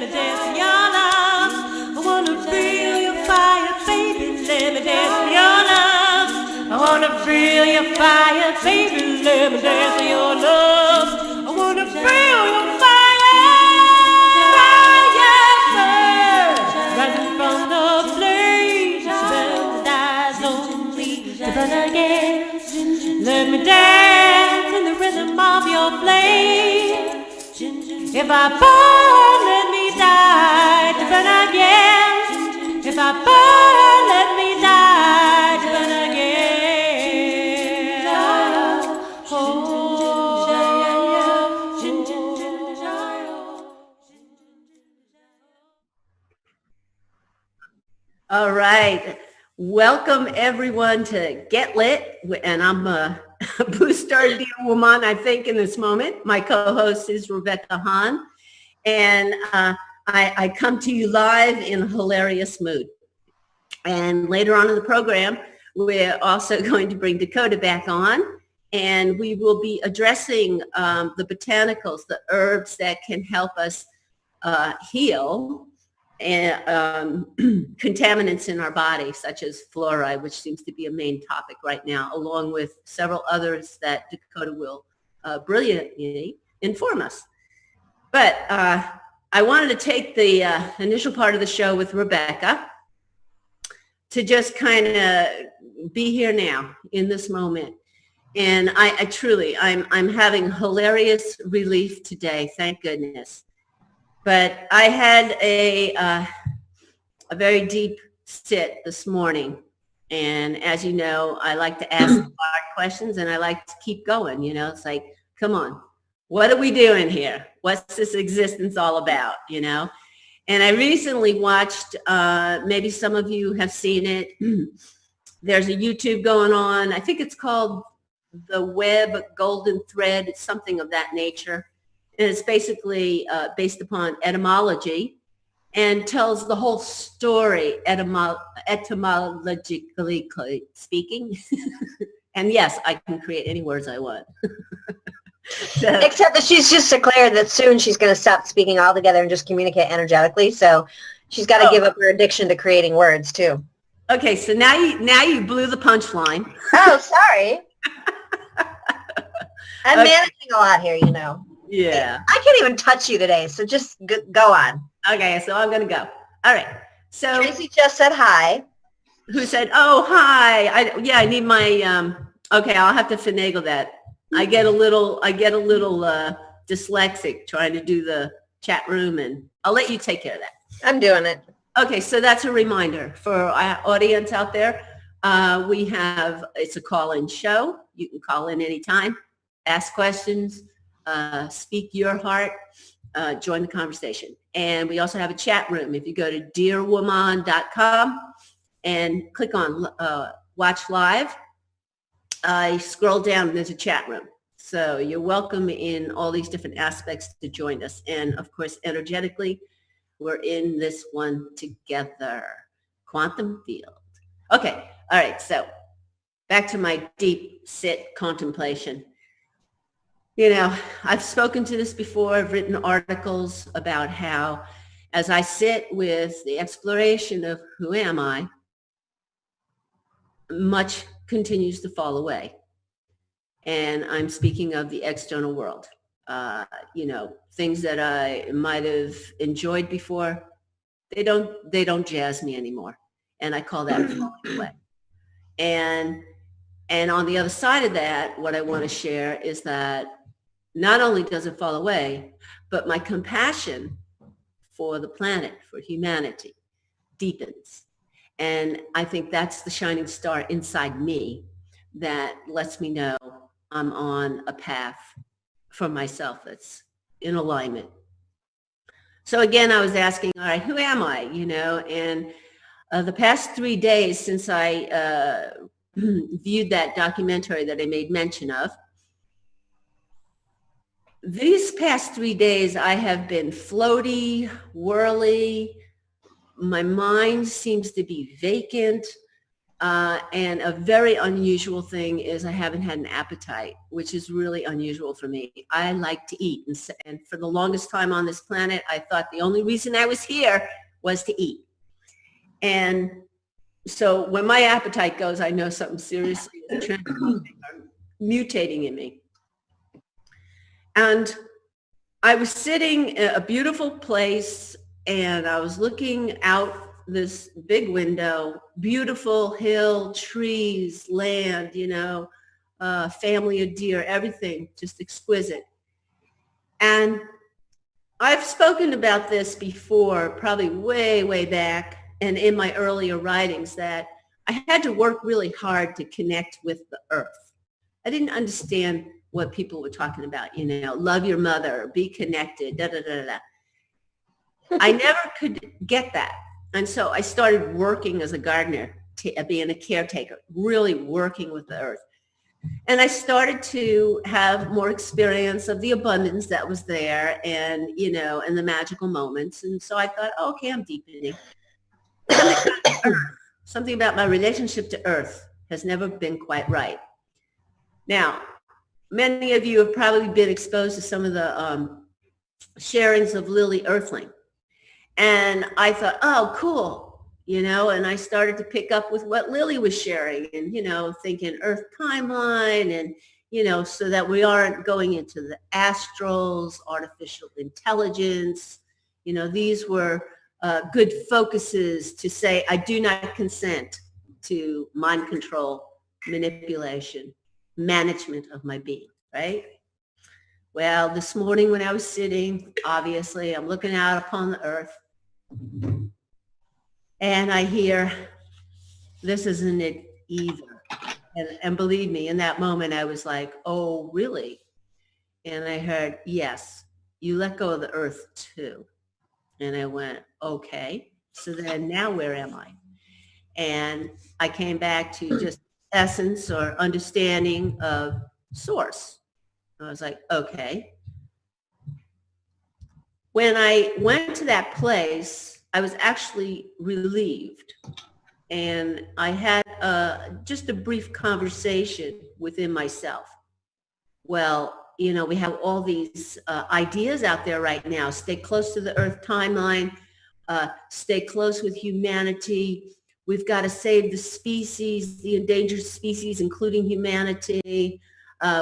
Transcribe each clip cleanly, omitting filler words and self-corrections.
me dance in your love. I wanna feel your fire, baby, let me dance in your love. I wanna feel your fire, baby, let me dance in your love. I wanna feel your fire, rising from the flames, burn eyes only to burn again. Let me dance in the rhythm of your flame. If I burn, let me die to burn again. If I burn, let me die to burn again. All right. Welcome everyone to Get Lit, and I'm Boostar Dear Woman, I think, in this moment. My co-host is Rebecca Hahn, and I come to you live in a hilarious mood. And later on in the program, we're also going to bring Dakota back on, and we will be addressing the botanicals, the herbs that can help us heal and contaminants in our body, such as fluoride, which seems to be a main topic right now, along with several others that Dakota will brilliantly inform us. But I wanted to take the initial part of the show with Rebecca to just kind of be here now in this moment. And I truly, I'm having hilarious relief today, thank goodness. But I had a very deep sit this morning. And as you know, I like to ask hard questions and I like to keep going. You know, it's like, come on, what are we doing here? What's this existence all about, you know? And I recently watched, maybe some of you have seen it. There's a YouTube going on. I think it's called The Web Golden Thread. It's something of that nature. And it's basically based upon etymology and tells the whole story etymologically speaking. And yes, I can create any words I want. So, except that she's just declared that soon she's going to stop speaking altogether and just communicate energetically. So she's got to give up her addiction to creating words too. Okay, so now you blew the punchline. Oh, sorry. I'm managing a lot here, you know. Yeah. I can't even touch you today, so just go on. Okay, so I'm going to go. All right. So Tracy just said hi. Who said, oh, hi. I need my, okay, I'll have to finagle that. I get a little dyslexic trying to do the chat room, and I'll let you take care of that. I'm doing it. Okay, so that's a reminder for our audience out there. It's a call-in show. You can call in anytime, ask questions, speak your heart, join the conversation. And we also have a chat room. If you go to dearwoman.com and click on watch live, I scroll down and there's a chat room. So you're welcome in all these different aspects to join us. And of course, energetically, we're in this one together. Quantum field. Okay. All right. So back to my deep sit contemplation. You know, I've spoken to this before. I've written articles about how as I sit with the exploration of who am I, much continues to fall away. And I'm speaking of the external world. You know, things that I might have enjoyed before, they don't jazz me anymore. And I call that falling away. And on the other side of that, what I want to share is that not only does it fall away, but my compassion for the planet, for humanity, deepens. And I think that's the shining star inside me that lets me know I'm on a path for myself that's in alignment. So again, I was asking, all right, who am I? You know, and the past 3 days since I viewed that documentary that I made mention of, these past 3 days, I have been floaty, whirly. My mind seems to be vacant. And a very unusual thing is I haven't had an appetite, which is really unusual for me. I like to eat. And for the longest time on this planet, I thought the only reason I was here was to eat. And so when my appetite goes, I know something seriously is mutating in me. And I was sitting in a beautiful place and I was looking out this big window, beautiful hill, trees, land, family of deer, everything just exquisite. And I've spoken about this before, probably way, way back, and in my earlier writings, that I had to work really hard to connect with the earth. I didn't understand what people were talking about, love your mother, be connected, da, da, da, da. I never could get that. And so I started working as a gardener, being a caretaker, really working with the earth. And I started to have more experience of the abundance that was there and, and the magical moments. And so I thought, okay, I'm deepening. Something about my relationship to earth has never been quite right. Now, many of you have probably been exposed to some of the sharings of Lily Earthling. And I thought, oh, cool, and I started to pick up with what Lily was sharing and, thinking Earth timeline and, so that we aren't going into the astrals, artificial intelligence. These were good focuses to say, I do not consent to mind control, manipulation, management of my being, right? Well, this morning when I was sitting, obviously, I'm looking out upon the earth and I hear, this isn't it either. And believe me, in that moment, I was like, oh, really? And I heard, yes, you let go of the earth too. And I went, okay, so then now where am I? And I came back to just essence or understanding of source. I was like, okay. When I went to that place, I was actually relieved. And I had just a brief conversation within myself. Well, we have all these ideas out there right now. Stay close to the earth timeline. Stay close with humanity. We've got to save the species, the endangered species, including humanity.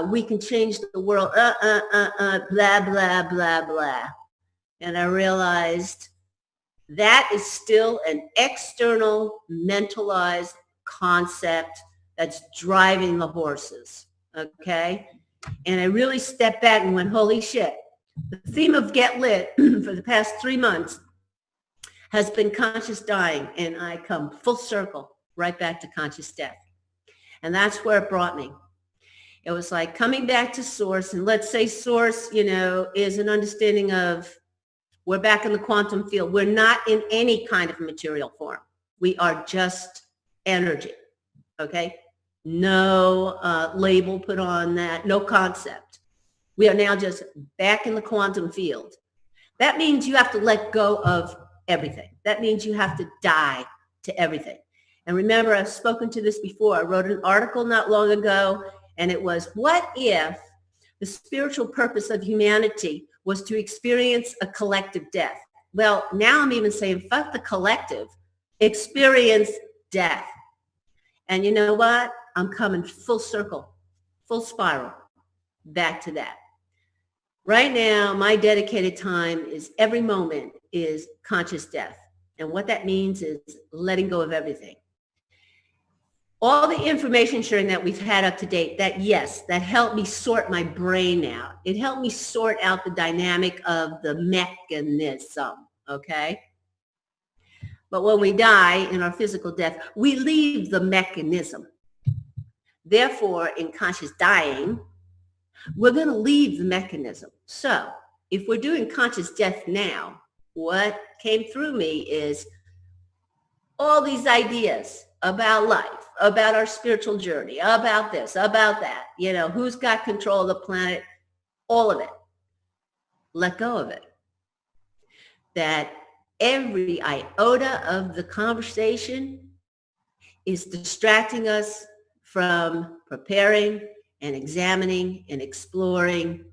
We can change the world, blah, blah, blah, blah. And I realized that is still an external mentalized concept that's driving the horses, okay? And I really stepped back and went, holy shit. The theme of Get Lit for the past 3 months has been conscious dying, and I come full circle right back to conscious death. And that's where it brought me. It was like coming back to source, and let's say source, is an understanding of we're back in the quantum field. We're not in any kind of material form. We are just energy, okay? No label put on that, no concept. We are now just back in the quantum field. That means you have to let go of everything. That means you have to die to everything. And remember, I've spoken to this before. I wrote an article not long ago, and it was, what if the spiritual purpose of humanity was to experience a collective death? Well, now I'm even saying, fuck the collective, experience death. And you know what? I'm coming full circle, full spiral, back to that. Right now, my dedicated time is every moment is conscious death. And what that means is letting go of everything. All the information sharing that we've had up to date, that helped me sort my brain out. It helped me sort out the dynamic of the mechanism, okay? But when we die in our physical death, we leave the mechanism. Therefore, in conscious dying, we're going to leave the mechanism. So if we're doing conscious death now, what came through me is all these ideas about life, about our spiritual journey, about this, about that, who's got control of the planet, all of it. Let go of it. That every iota of the conversation is distracting us from preparing and examining and exploring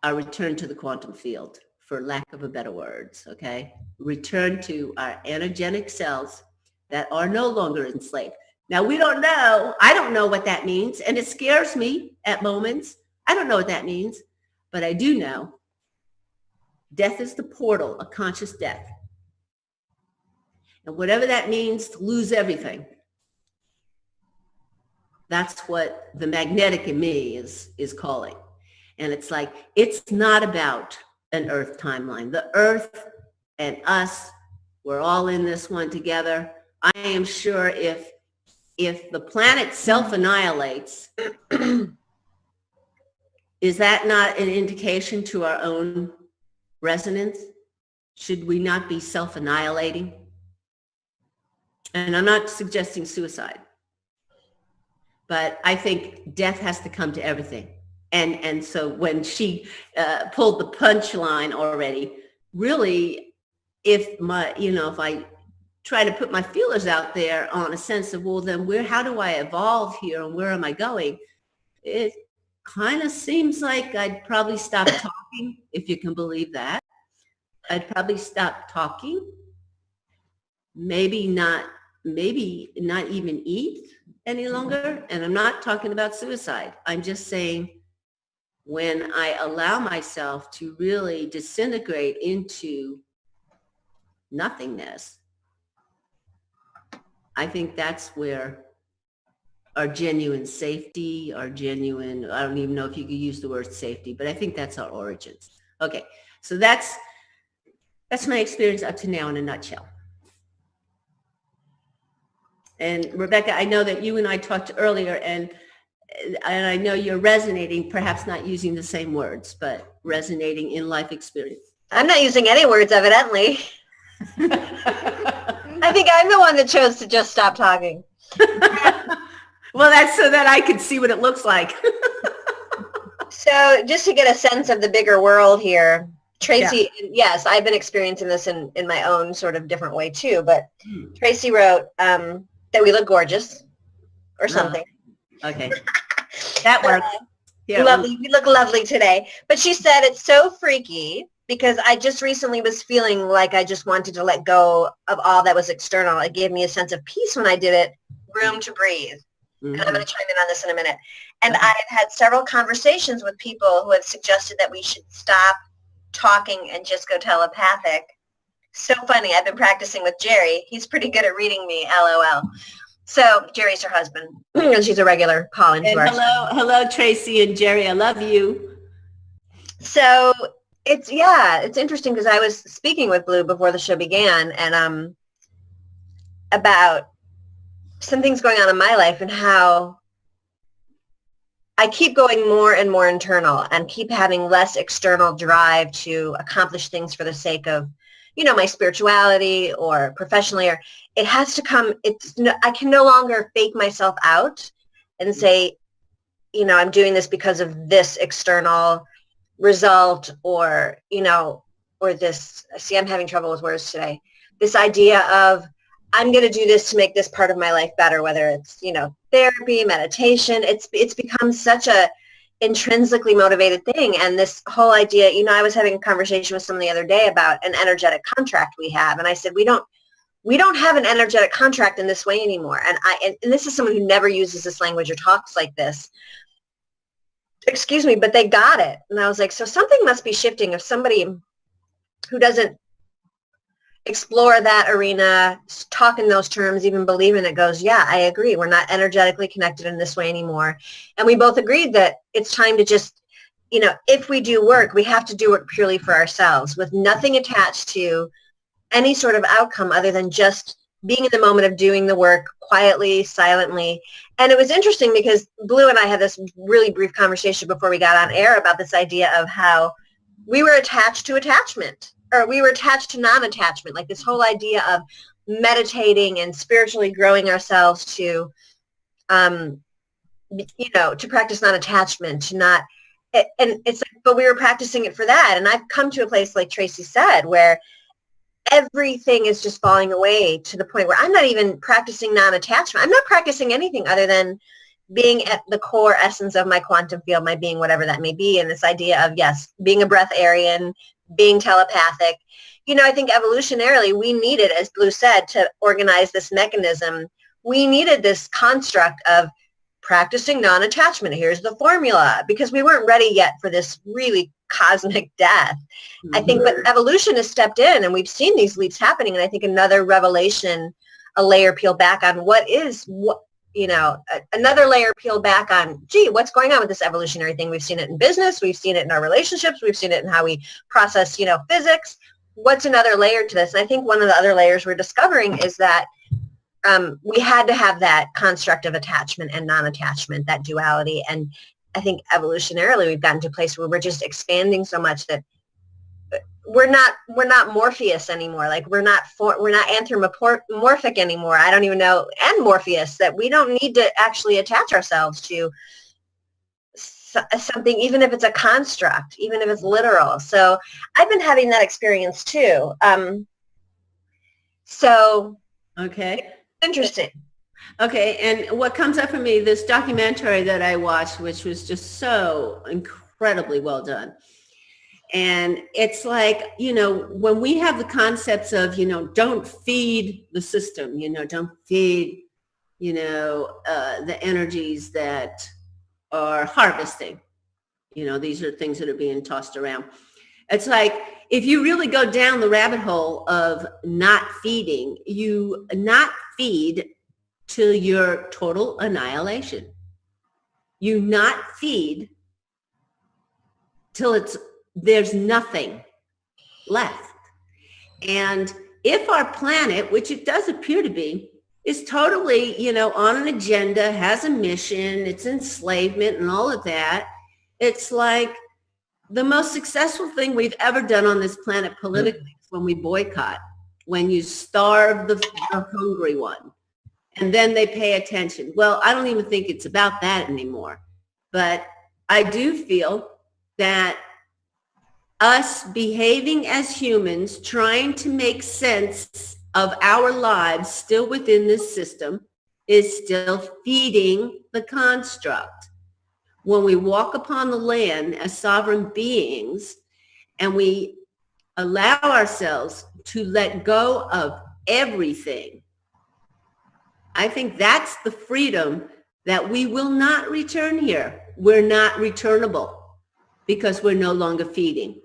our return to the quantum field, for lack of a better words, okay? Return to our energetic selves that are no longer enslaved. Now, we don't know. I don't know what that means, and it scares me at moments. I don't know what that means, but I do know death is the portal, a conscious death. And whatever that means, to lose everything, that's what the magnetic in me is calling. And it's like, it's not about an Earth timeline. The Earth and us, we're all in this one together. I am sure if the planet self-annihilates, is that not an indication to our own resonance? Should we not be self-annihilating? And I'm not suggesting suicide, but I think death has to come to everything. And so when she pulled the punchline already, really, if I try to put my feelers out there on a sense of, well, then how do I evolve here and where am I going? It kind of seems like I'd probably stop talking, if you can believe that. I'd probably stop talking, maybe not even eat any longer. And I'm not talking about suicide. I'm just saying, when I allow myself to really disintegrate into nothingness, I think that's where our genuine safety, I don't even know if you could use the word safety, but I think that's our origins. Okay, so that's my experience up to now in a nutshell. And Rebecca, I know that you and I talked earlier, and I know you're resonating, perhaps not using the same words, but resonating in life experience. I'm not using any words, evidently. I think I'm the one that chose to just stop talking. Well, that's so that I could see what it looks like. So just to get a sense of the bigger world here, Tracy, yes, I've been experiencing this in my own sort of different way too, but Tracy wrote that we look gorgeous or something. Okay. That works. Yeah. Lovely. We look lovely today. But she said it's so freaky because I just recently was feeling like I just wanted to let go of all that was external. It gave me a sense of peace when I did it, room to breathe. Mm-hmm. And I'm going to chime in on this in a minute. And I've had several conversations with people who have suggested that we should stop talking and just go telepathic. So funny. I've been practicing with Jerry. He's pretty good at reading me, LOL. So Jerry's her husband, and she's a regular call-in to our show. Hello, Tracy and Jerry. I love you. So it's interesting because I was speaking with Blue before the show began, and about some things going on in my life and how I keep going more and more internal and keep having less external drive to accomplish things for the sake of, my spirituality or professionally, or it has to come. I can no longer fake myself out and say, I'm doing this because of this external result or this, see, I'm having trouble with words today. This idea of I'm going to do this to make this part of my life better, whether it's, therapy, meditation, it's become such a intrinsically motivated thing. And this whole idea, I was having a conversation with someone the other day about an energetic contract we have. And I said, we don't have an energetic contract in this way anymore. And this is someone who never uses this language or talks like this. Excuse me, but they got it. And I was like, so something must be shifting if somebody who doesn't explore that arena, talk in those terms, even believe in it, goes, yeah, I agree. We're not energetically connected in this way anymore. And we both agreed that it's time to just, if we do work, we have to do it purely for ourselves with nothing attached to any sort of outcome other than just being in the moment of doing the work quietly, silently. And it was interesting because Blue and I had this really brief conversation before we got on air about this idea of how we were attached to attachment, or we were attached to non-attachment, like this whole idea of meditating and spiritually growing ourselves to, to practice non-attachment, to not, and it's like, but we were practicing it for that. And I've come to a place, like Tracy said, where everything is just falling away to the point where I'm not even practicing non-attachment. I'm not practicing anything other than being at the core essence of my quantum field, my being, whatever that may be. And this idea of, yes, being a breatharian, being telepathic. You know, I think evolutionarily we needed, as Blue said, to organize this mechanism. We needed this construct of practicing non-attachment. Here's the formula, because we weren't ready yet for this really cosmic death. Mm-hmm. I think, but evolution has stepped in and we've seen these leaps happening. And I think another revelation, a layer peeled back on another layer peeled back on, gee, what's going on with this evolutionary thing? We've seen it in business. We've seen it in our relationships. We've seen it in how we process, physics. What's another layer to this? And I think one of the other layers we're discovering is that we had to have that construct of attachment and non-attachment, that duality. And I think evolutionarily we've gotten to a place where we're just expanding so much that we're not Morpheus anymore. Like we're not anthropomorphic anymore. I don't even know, and Morpheus, that we don't need to actually attach ourselves to something, even if it's a construct, even if it's literal. So I've been having that experience too. Okay. Interesting. Okay, and what comes up for me, this documentary that I watched, which was just so incredibly well done. And it's like, when we have the concepts of, don't feed the system, don't feed, the energies that are harvesting, these are things that are being tossed around. It's like, if you really go down the rabbit hole of not feeding, you not feed till your total annihilation. You not feed till there's nothing left. And if our planet, which it does appear to be, is totally, on an agenda, has a mission, it's enslavement and all of that, it's like the most successful thing we've ever done on this planet politically is when we boycott, when you starve the hungry one, and then they pay attention. Well, I don't even think it's about that anymore. But I do feel that us behaving as humans, trying to make sense of our lives still within this system, is still feeding the construct. When we walk upon the land as sovereign beings and we allow ourselves to let go of everything, I think that's the freedom that we will not return here. We're not returnable because we're no longer feeding.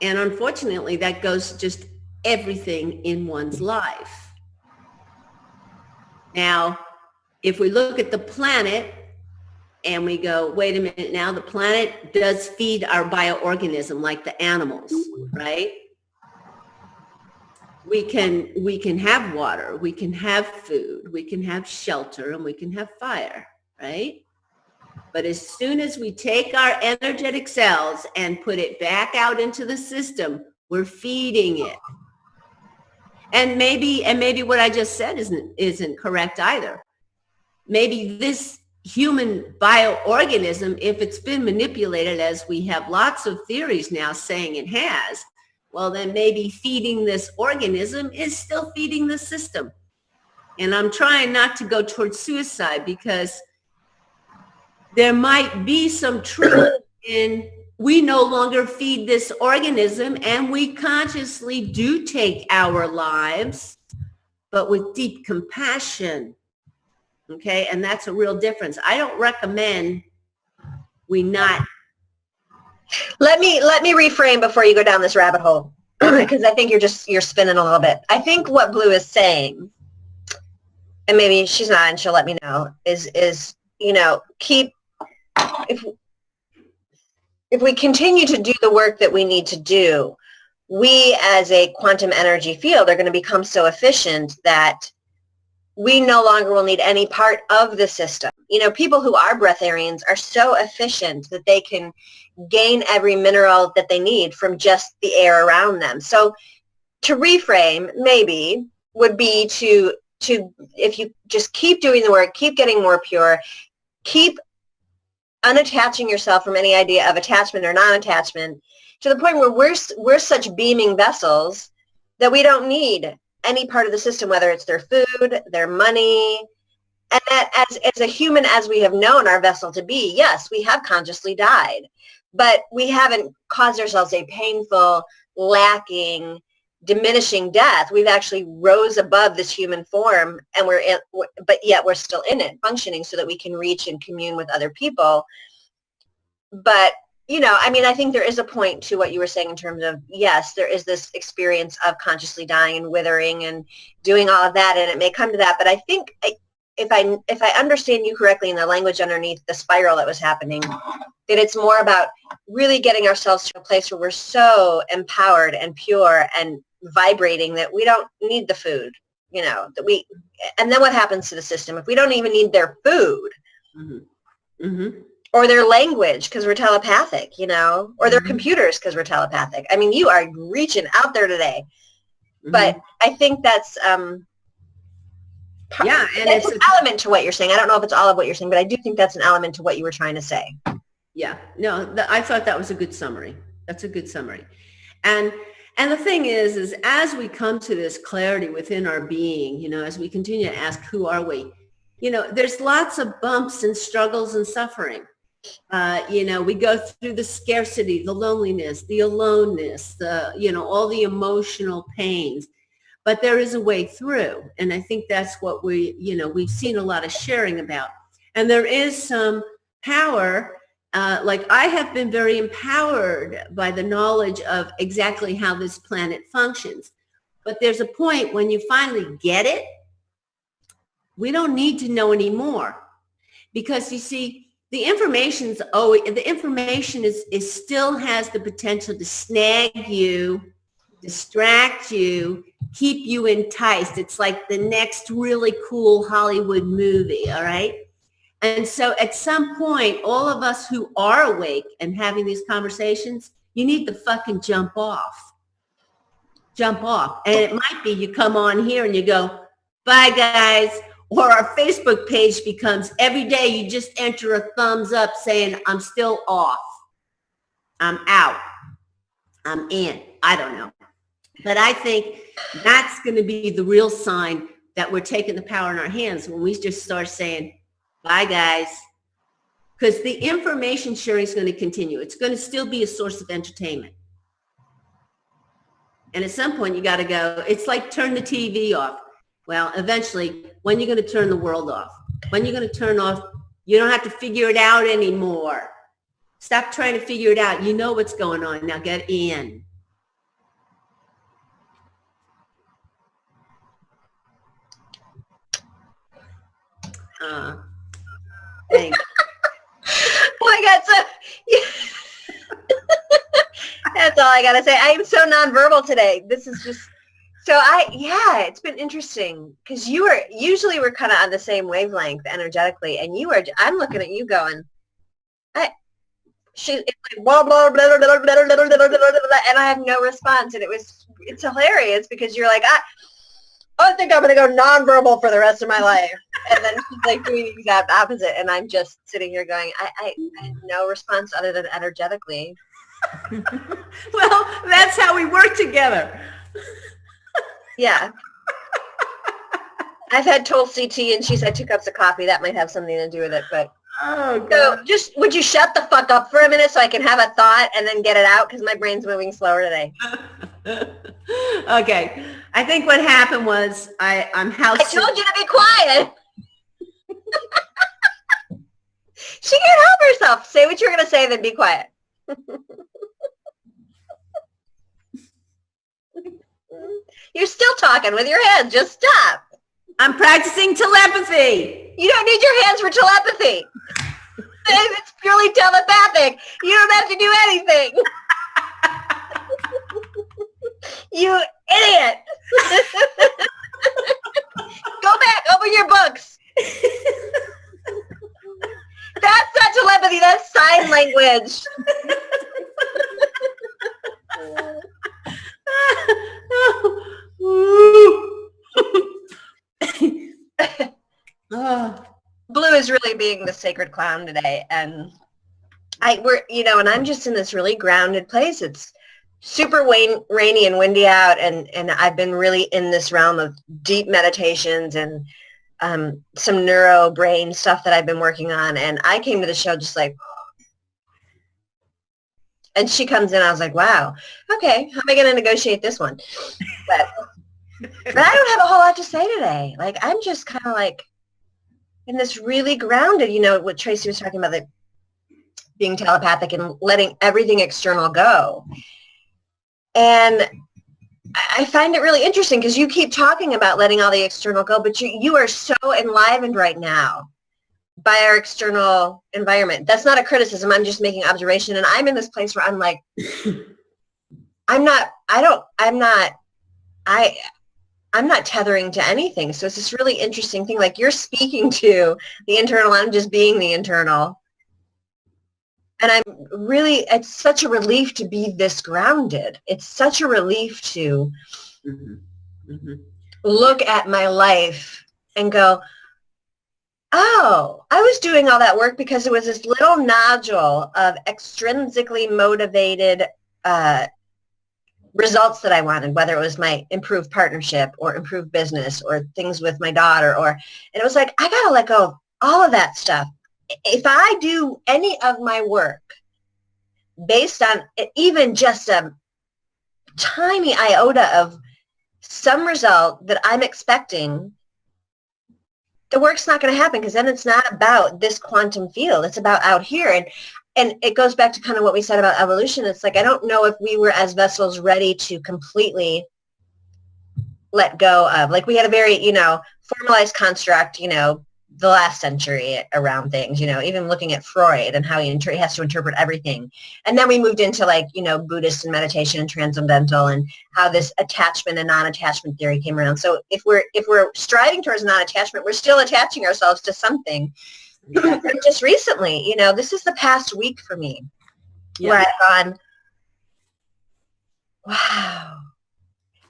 And unfortunately, that goes just everything in one's life. Now, if we look at the planet and we go, wait a minute now, the planet does feed our bioorganism like the animals, right? We can have water, we can have food, we can have shelter, and we can have fire, right? But as soon as we take our energetic cells and put it back out into the system, we're feeding it. And maybe what I just said isn't correct either. Maybe this human bioorganism, if it's been manipulated, as we have lots of theories now saying it has, well, then maybe feeding this organism is still feeding the system. And I'm trying not to go towards suicide because there might be some truth in we no longer feed this organism and we consciously do take our lives, but with deep compassion. Okay, and that's a real difference. I don't recommend we not. Let me reframe before you go down this rabbit hole, because I think you're spinning a little bit. I think what Blue is saying, and maybe she's not, and she'll let me know, is if we continue to do the work that we need to do, we as a quantum energy field are going to become so efficient that we no longer will need any part of the system. People who are breatharians are so efficient that they can gain every mineral that they need from just the air around them. So to reframe maybe would be to if you just keep doing the work, keep getting more pure, keep unattaching yourself from any idea of attachment or non-attachment to the point where we're such beaming vessels that we don't need any part of the system, whether it's their food, their money. And that as a human, as we have known our vessel to be, yes, we have consciously died, but we haven't caused ourselves a painful, lacking, diminishing death. We've actually rose above this human form, and but yet we're still in it, functioning so that we can reach and commune with other people. But, you know, I mean, I think there is a point to what you were saying in terms of, yes, there is this experience of consciously dying and withering and doing all of that, and it may come to that. But I think if I understand you correctly in the language underneath the spiral that was happening, that it's more about really getting ourselves to a place where we're so empowered and pure and vibrating that we don't need the food, you know, and then what happens to the system if we don't even need their food? Mm-hmm. Mm-hmm. Or their language because we're telepathic, you know, or their computers because we're telepathic. I mean, you are reaching out there today. Mm-hmm. But I think that's and it's an element to what you're saying. I don't know if it's all of what you're saying, but I do think that's an element to what you were trying to say. Yeah, no, I thought that was a good summary. That's a good summary. And the thing is as we come to this clarity within our being, you know, as we continue to ask, who are we? You know, there's lots of bumps and struggles and suffering. You know, we go through the scarcity, the loneliness, the aloneness, you know, all the emotional pains, but there is a way through. And I think that's what we've seen a lot of sharing about. And there is some power, like I have been very empowered by the knowledge of exactly how this planet functions. But there's a point when you finally get it, we don't need to know anymore. Because you see, the information is still has the potential to snag you, distract you, keep you enticed. It's like the next really cool Hollywood movie, all right? And so at some point, all of us who are awake and having these conversations, you need to fucking jump off. Jump off. And it might be you come on here and you go, bye guys. Or our Facebook page becomes every day you just enter a thumbs up saying, I'm still off. I'm out. I'm in. I don't know. But I think that's going to be the real sign that we're taking the power in our hands when we just start saying, bye guys. Because the information sharing is going to continue. It's going to still be a source of entertainment. And at some point you got to go, it's like turn the TV off. Well, eventually, when you're going to turn the world off? When you're going to turn off, you don't have to figure it out anymore. Stop trying to figure it out. You know what's going on. Now get in. Thanks. Oh my God. So, yeah. That's all I got to say. I am so nonverbal today. This is just... So it's been interesting because usually we're kind of on the same wavelength energetically, and I'm looking at you going, it's like blah, blah, blah, blah, blah, blah, blah, blah, blah, blah, and I have no response. And it's hilarious because you're like, I think I'm going to go nonverbal for the rest of my life. And then she's like doing the exact opposite. And I'm just sitting here going, I have no response other than energetically. Well, that's how we work together. Yeah. I've had Tulsi tea and she's had 2 cups of coffee. That might have something to do with it, but so just would you shut the fuck up for a minute so I can have a thought and then get it out because my brain's moving slower today. Okay. I think what happened was I'm house. I told you to be quiet. She can't help herself. Say what you're going to say, then be quiet. You're still talking with your hands. Just stop. I'm practicing telepathy. You don't need your hands for telepathy. It's purely telepathic. You don't have to do anything. You idiot. Go back. Open your books. That's not telepathy. That's sign language. Blue is really being the sacred clown today, and and I'm just in this really grounded place. It's super rainy and windy out, and I've been really in this realm of deep meditations and some neuro brain stuff that I've been working on. And I came to the show just like, and she comes in, I was like, wow, okay, how am I going to negotiate this one? But I don't have a whole lot to say today. Like, I'm just kind of like in this really grounded, what Tracy was talking about, the being telepathic and letting everything external go. And I find it really interesting because you keep talking about letting all the external go, but you are so enlivened right now by our external environment. That's not a criticism. I'm just making observation. And I'm in this place where I'm like, I'm not tethering to anything. So it's this really interesting thing. Like, you're speaking to the internal. I'm just being the internal. And it's such a relief to be this grounded. It's such a relief to look at my life and go, oh, I was doing all that work because it was this little nodule of extrinsically motivated results that I wanted, whether it was my improved partnership or improved business or things with my daughter, and it was like, I got to let go of all of that stuff. If I do any of my work based on even just a tiny iota of some result that I'm expecting, the work's not going to happen, because then it's not about this quantum field. It's about out here. And it goes back to kind of what we said about evolution. It's like, I don't know if we were as vessels ready to completely let go of, like, we had a very, formalized construct, the last century around things, even looking at Freud and how he has to interpret everything. And then we moved into Buddhist and meditation and transcendental, and how this attachment and non-attachment theory came around. So if we're striving towards non-attachment, we're still attaching ourselves to something. Just recently, this is the past week for me, where I've gone, wow,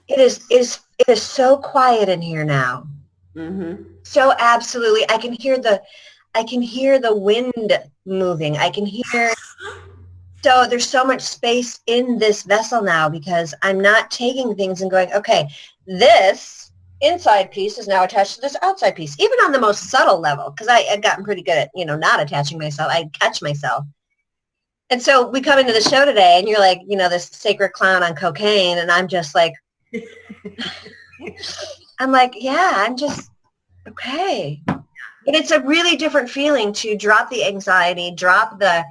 it is so quiet in here now. Mm-hmm. So absolutely, I can hear the wind moving. I can hear. So there's so much space in this vessel now, because I'm not taking things and going, okay, this inside piece is now attached to this outside piece, even on the most subtle level, because I've gotten pretty good at, not attaching myself. I catch myself. And so we come into the show today, and you're like, this sacred clown on cocaine, and I'm just like, I'm like, yeah, I'm just, okay. But it's a really different feeling to drop the anxiety, drop the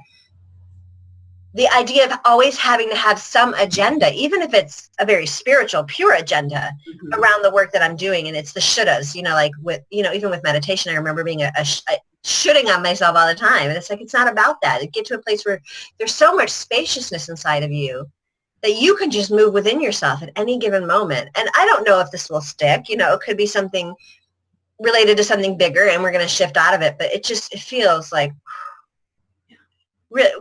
idea of always having to have some agenda, even if it's a very spiritual, pure agenda around the work that I'm doing. And it's the shouldas, like with, even with meditation, I remember being a shooting on myself all the time. And it's like, it's not about that. You get to a place where there's so much spaciousness inside of you that you can just move within yourself at any given moment. And I don't know if this will stick, it could be something related to something bigger, and we're going to shift out of it. But it feels like,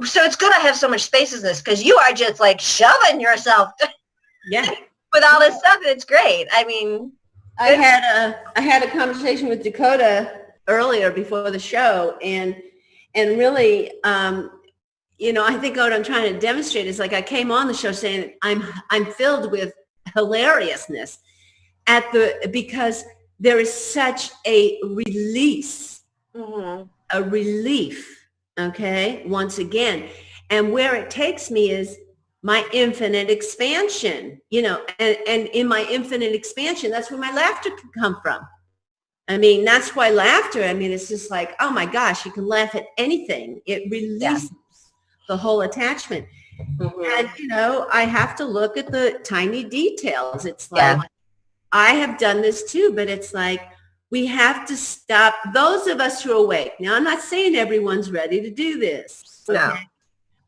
so it's good I have so much space in this, because you are just like shoving yourself with all this stuff, and it's great. I mean, I had a conversation with Dakota earlier before the show, and really, I think what I'm trying to demonstrate is, like, I came on the show saying I'm filled with hilariousness because there is such a release, a relief. Okay, once again, and where it takes me is my infinite expansion, and in my infinite expansion, that's where my laughter can come from. I mean, that's why laughter, it's just like, oh my gosh, you can laugh at anything. It releases the whole attachment. And, I have to look at the tiny details. It's like, I have done this too, but it's like, we have to stop, those of us who are awake. Now, I'm not saying everyone's ready to do this. Okay? No.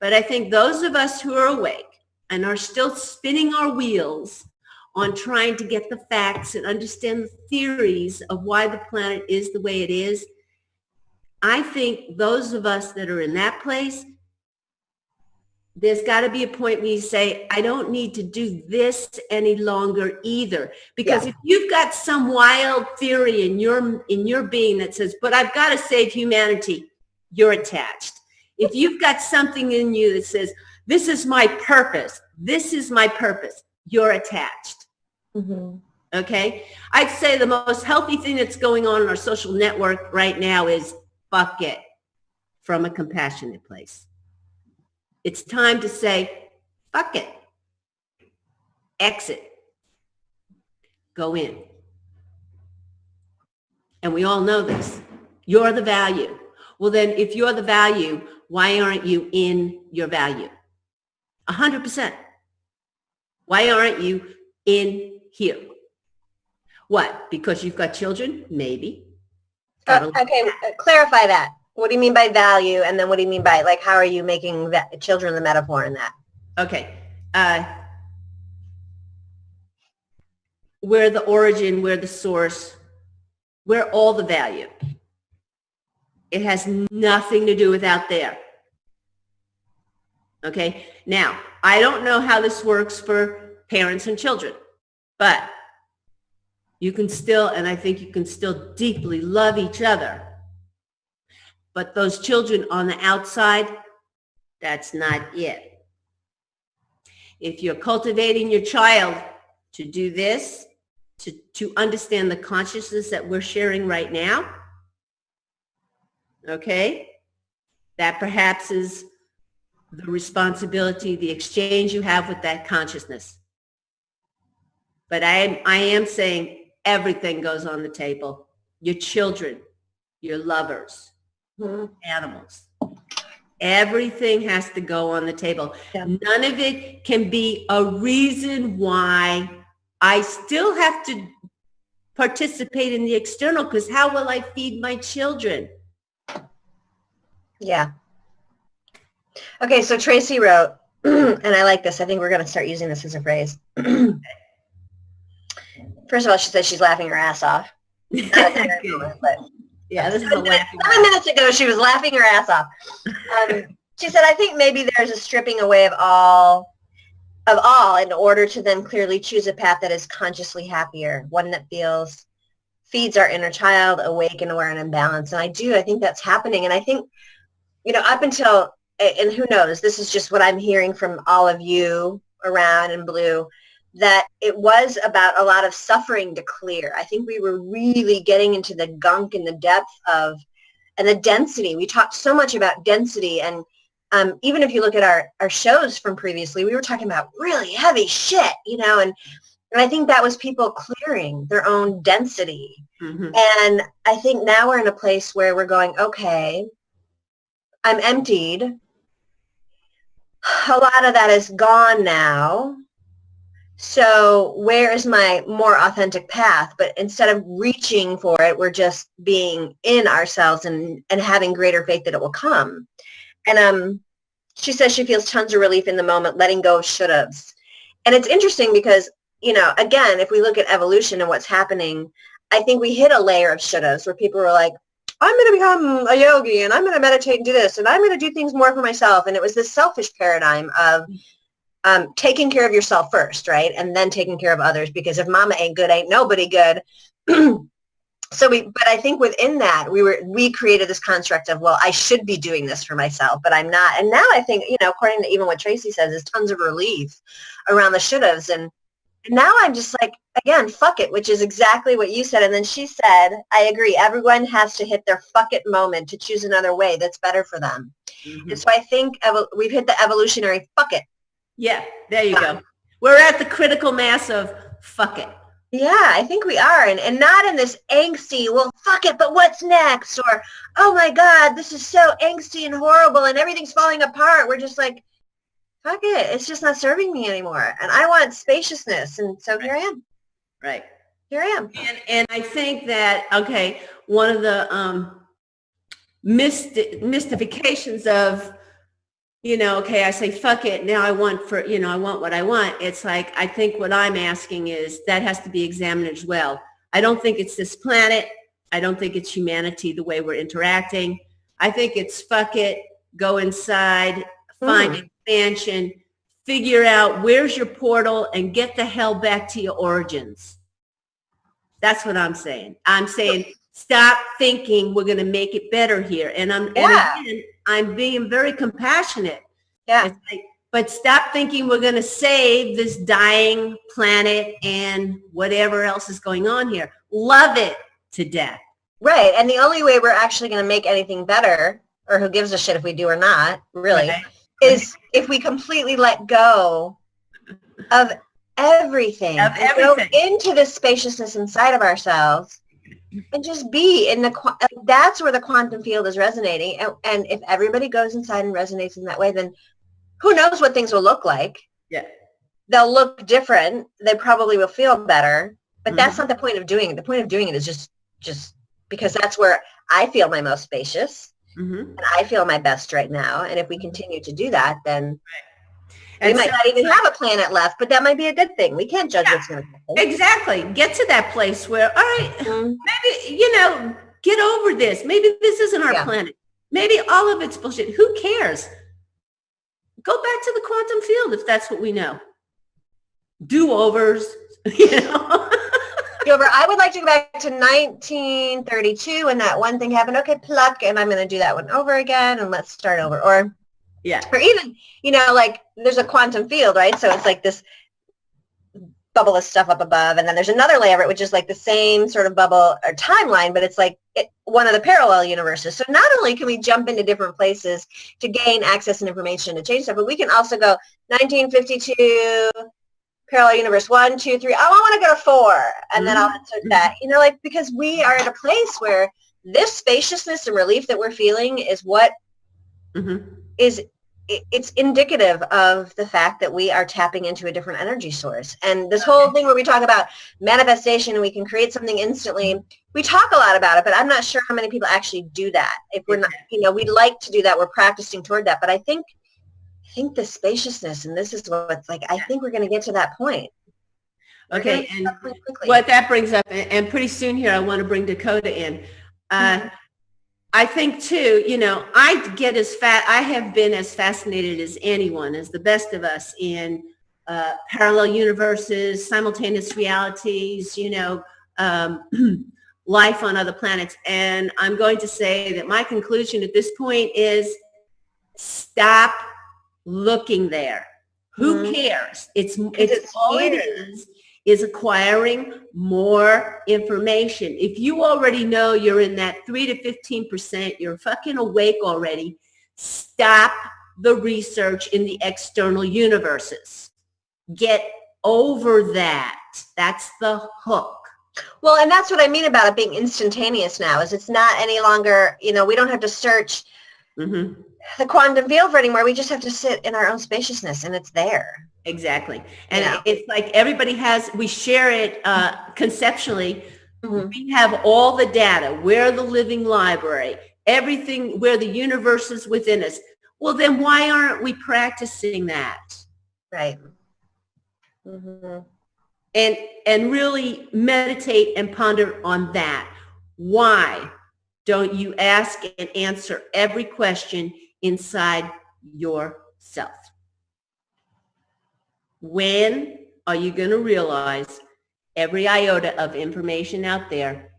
But I think those of us who are awake and are still spinning our wheels on trying to get the facts and understand the theories of why the planet is the way it is, I think those of us that are in that place, there's got to be a point where you say, I don't need to do this any longer either. Because if you've got some wild theory in your being that says, but I've got to save humanity, you're attached. If you've got something in you that says, this is my purpose, you're attached. Mm-hmm. Okay? I'd say the most healthy thing that's going on in our social network right now is fuck it from a compassionate place. It's time to say, fuck it. Exit. Go in. And we all know this. You're the value. Well, then if you're the value, why aren't you in your value? 100%. Why aren't you in here? What? Because you've got children? Maybe. Okay, clarify that. What do you mean by value? And then what do you mean by, like, how are you making that children the metaphor in that? Okay. We're the origin, we're the source, we're all the value. It has nothing to do with out there. Okay. Now, I don't know how this works for parents and children, but you can still, and I think you can still deeply love each other. But those children on the outside, that's not it. If you're cultivating your child to do this, to understand the consciousness that we're sharing right now, okay, that perhaps is the responsibility, the exchange you have with that consciousness. But I am saying everything goes on the table. Your children, your lovers, animals. Everything has to go on the table. Yeah. None of it can be a reason why I still have to participate in the external, because how will I feed my children? Yeah. Okay, so Tracy wrote, and I like this. I think we're going to start using this as a phrase. First of all, she said she's laughing her ass off. Yeah, this is a laughing. 7 minutes ago, she was laughing her ass off. She said, I think maybe there's a stripping away of all in order to then clearly choose a path that is consciously happier, one that feeds our inner child, awake and aware and in balance. And I think that's happening. And I think, up until, and who knows, this is just what I'm hearing from all of you around in Blue, that it was about a lot of suffering to clear. I think we were really getting into the gunk and the depth of, and the density. We talked so much about density, and even if you look at our shows from previously, we were talking about really heavy shit, and I think that was people clearing their own density. Mm-hmm. And I think now we're in a place where we're going, okay, I'm emptied. A lot of that is gone now. So where is my more authentic path? But instead of reaching for it, we're just being in ourselves and having greater faith that it will come. And she says she feels tons of relief in the moment, letting go of should-haves. And it's interesting because, again, if we look at evolution and what's happening, I think we hit a layer of should-haves where people were like, I'm going to become a yogi and I'm going to meditate and do this and I'm going to do things more for myself. And it was this selfish paradigm of taking care of yourself first, right? And then taking care of others, because if mama ain't good, ain't nobody good. But I think within that, we created this construct of, well, I should be doing this for myself, but I'm not. And now I think, according to even what Tracy says, is tons of relief around the should-haves. And now I'm just like, again, fuck it, which is exactly what you said. And then she said, I agree. Everyone has to hit their fuck it moment to choose another way that's better for them. Mm-hmm. And so I think we've hit the evolutionary fuck it. Yeah, there you go. We're at the critical mass of fuck it. Yeah, I think we are. And not in this angsty, well, fuck it, but what's next? Or, oh my God, this is so angsty and horrible and everything's falling apart. We're just like, fuck it. It's just not serving me anymore. And I want spaciousness. And so here I am. Right. Here I am. And I think that, okay, one of the mystifications of, okay, I say, fuck it. Now I want what I want. It's like, I think what I'm asking is that has to be examined as well. I don't think it's this planet. I don't think it's humanity, the way we're interacting. I think it's fuck it, go inside, find expansion, figure out where's your portal and get the hell back to your origins. That's what I'm saying. I'm saying, Stop thinking we're going to make it better here. And I'm being very compassionate. Yeah. It's like, but stop thinking we're going to save this dying planet and whatever else is going on here. Love it to death. Right. And the only way we're actually going to make anything better, or who gives a shit if we do or not, really, Right. is if we completely let go of everything. Of And go everything. into this spaciousness inside of ourselves and just be in that's where the quantum field is resonating. And if everybody goes inside and resonates in that way, then who knows what things will look like. Yeah. They'll look different. They probably will feel better, but Mm-hmm. that's not the point of doing it. The point of doing it is just because that's where I feel my most spacious Mm-hmm. and I feel my best right now. And if we continue to do that, then we And might so- not even have a planet left, but that might be a good thing. We can't judge what's going to happen. Exactly. Get to that place where, all right, Mhm. maybe, get over this. Maybe this isn't our Yeah. planet. Maybe all of it's bullshit. Who cares? Go back to the quantum field if that's what we know. Do-overs, I would like to go back to 1932 when that one thing happened. Okay, pluck, and I'm going to do that one over again, and let's start over. Or Yeah. even, like there's a quantum field, right? So it's like this bubble of stuff up above, and then there's another layer of it, which is like the same sort of bubble or timeline, but it's like one of the parallel universes. So not only can we jump into different places to gain access and information to change stuff, but we can also go 1952, parallel universe 1, 2, 3. I want to go to 4, and then I'll insert that. Because we are at a place where this spaciousness and relief that we're feeling is what Mm-hmm. it's indicative of the fact that we are tapping into a different energy source. And this whole thing where we talk about manifestation and we can create something instantly, we talk a lot about it, but I'm not sure how many people actually do that. If we're not, we'd like to do that. We're practicing toward that. But I think the spaciousness, and this is what's like, I think we're going to get to that point. Okay. We're And gonna quickly. what that brings up, and pretty soon here, I want to bring Dakota in. I think too, I have been as fascinated as anyone, as the best of us in parallel universes, simultaneous realities, life on other planets. And I'm going to say that my conclusion at this point is stop looking there. Who cares? It's all here. it is acquiring more information. If you already know you're in that 3 to 15%, you're fucking awake already, stop the research in the external universes. Get over that. That's the hook. Well, and that's what I mean about it being instantaneous now, is it's not any longer, we don't have to search Mm-hmm. the quantum field for anymore. We just have to sit in our own spaciousness, and it's there. Exactly. And it's like everybody we share it conceptually. Mm-hmm. We have all the data. We're the living library. Everything, where the universe is within us. Well, then why aren't we practicing that? Right. Mm-hmm. And really meditate and ponder on that. Why don't you ask and answer every question inside yourself? When are you going to realize every iota of information out there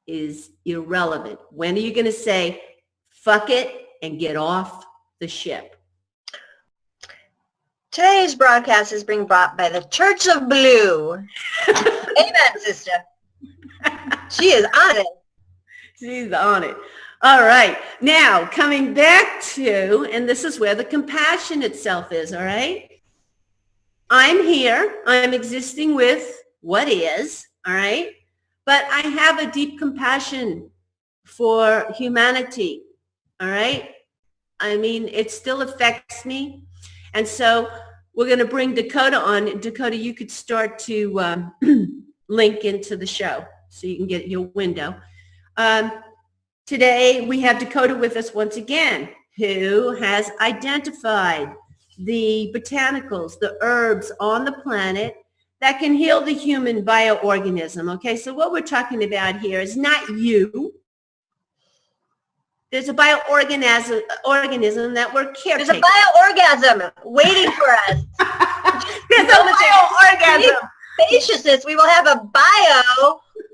is irrelevant? When are you going to say, fuck it, and get off the ship? Today's broadcast is being brought by the Church of Blue. Amen, sister. She is on it. She's on it. All right. Now, coming back to, and this is where the compassion itself is, all right? I'm here. I'm existing with what is, all right? But I have a deep compassion for humanity, all right? I mean, it still affects me. And so we're going to bring Dakota on. Dakota, you could start to link into the show so you can get your window. Today, we have Dakota with us once again, who has identified the botanicals, the herbs on the planet that can heal the human bioorganism. Okay, so what we're talking about here is not you. There's a bioorganism that we're There's caretaking. a bioorgasm waiting for us. There's a bioorgasm. Spaciousness. We will have a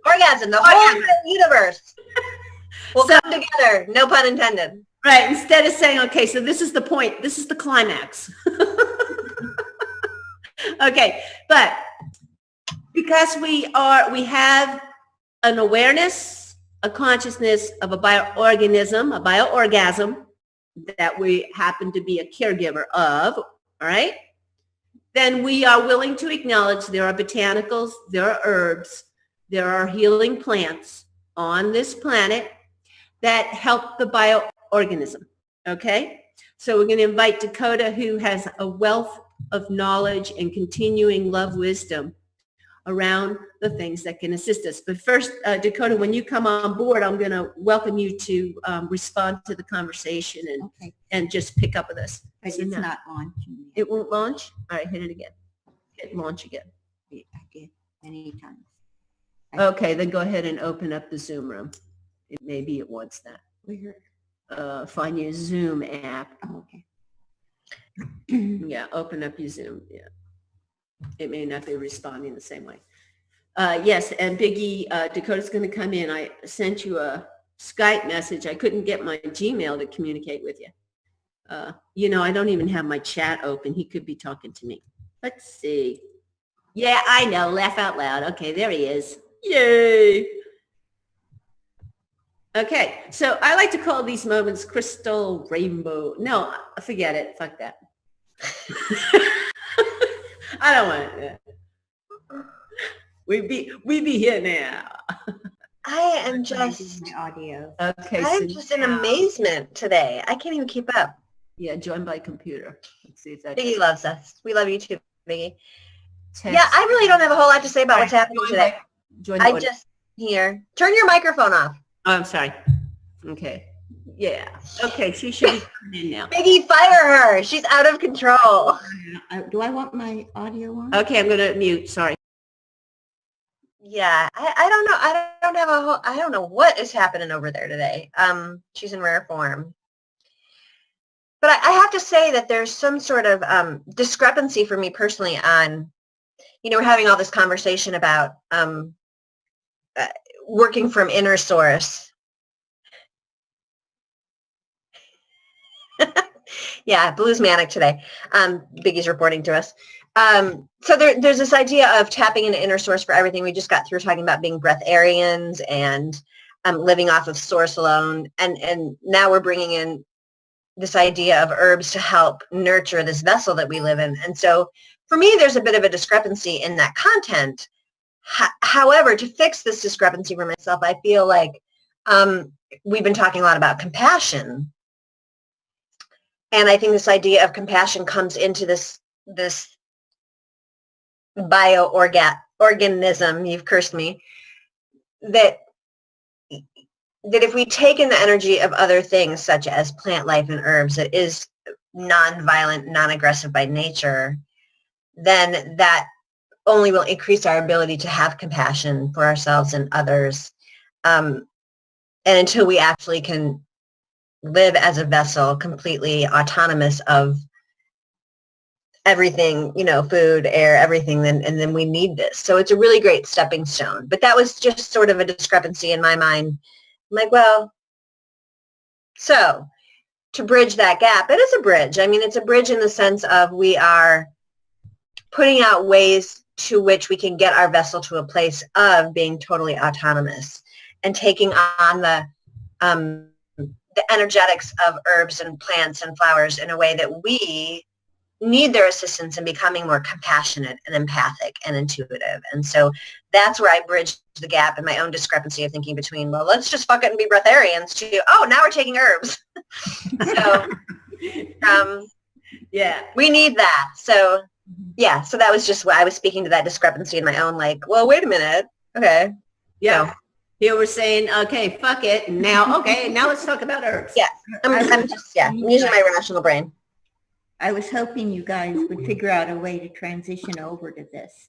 Orgasm, the whole universe will come together. No pun intended. Right. Instead of saying, okay, so this is the point. This is the climax. Okay. But because we have an awareness, a consciousness of a bioorganism, a bioorgasm that we happen to be a caregiver of, all right, then we are willing to acknowledge there are botanicals, there are herbs, there are healing plants on this planet that help the bioorganism, okay? So we're going to invite Dakota, who has a wealth of knowledge and continuing love wisdom around the things that can assist us. But first, Dakota, when you come on board, I'm going to welcome you to respond to the conversation and just pick up with us. But So it's now- not launching yet. It won't launch? All right, hit it again. Hit launch again. I did many times. Okay, then go ahead and open up the Zoom room. Maybe it wants that. Where? Find your Zoom app. Oh, okay. Yeah, open up your Zoom. Yeah. It may not be responding the same way. Yes, and Biggie, Dakota's going to come in. I sent you a Skype message. I couldn't get my Gmail to communicate with you. I don't even have my chat open. He could be talking to me. Let's see. Yeah, I know. Laugh out loud. Okay, there he is. Yay. Okay, so I like to call these moments crystal rainbow. No, forget it. Fuck that. I don't want it. We be here now. I am just, my audio. Okay. I'm just in amazement today. I can't even keep up. Yeah, joined by computer. Let's see if that. Biggie loves us. We love you too, Biggie. Text. Yeah, I really don't have a whole lot to say about what's happening today. Join I just here. Turn your microphone off. Oh, I'm sorry. Okay. Yeah. Okay, she should be coming in now. Biggie, fire her. She's out of control. Do I want my audio on? Okay, I'm going to mute. Sorry. Yeah, I don't know. I don't know what is happening over there today. She's in rare form. But I have to say that there's some sort of discrepancy for me personally on, we're having all this conversation about working from inner source. Yeah, Blue's manic today. Biggie's reporting to us. So there's this idea of tapping into inner source for everything. We just got through talking about being breatharians and living off of source alone. And now we're bringing in this idea of herbs to help nurture this vessel that we live in. And so for me, there's a bit of a discrepancy in that content. However, to fix this discrepancy for myself, I feel like we've been talking a lot about compassion. And I think this idea of compassion comes into this bioorganism, you've cursed me, that if we take in the energy of other things such as plant life and herbs that is non-violent, non-aggressive by nature, then that only will increase our ability to have compassion for ourselves and others. And until we actually can live as a vessel completely autonomous of everything, food, air, everything, and then we need this. So it's a really great stepping stone. But that was just sort of a discrepancy in my mind. I'm like, well, so to bridge that gap, it is a bridge. I mean, it's a bridge in the sense of we are putting out ways to which we can get our vessel to a place of being totally autonomous and taking on the energetics of herbs and plants and flowers in a way that we need their assistance in becoming more compassionate and empathic and intuitive. And so that's where I bridged the gap in my own discrepancy of thinking between, well, let's just fuck it and be breatharians to, oh, now we're taking herbs. So yeah, we need that. So yeah, so that was just what I was speaking to, that discrepancy in my own, like, well, wait a minute. Okay. Yeah. Here we're saying, okay, fuck it. And now, okay, now let's talk about herbs. Yeah. I'm using my rational brain. I was hoping you guys would figure out a way to transition over to this.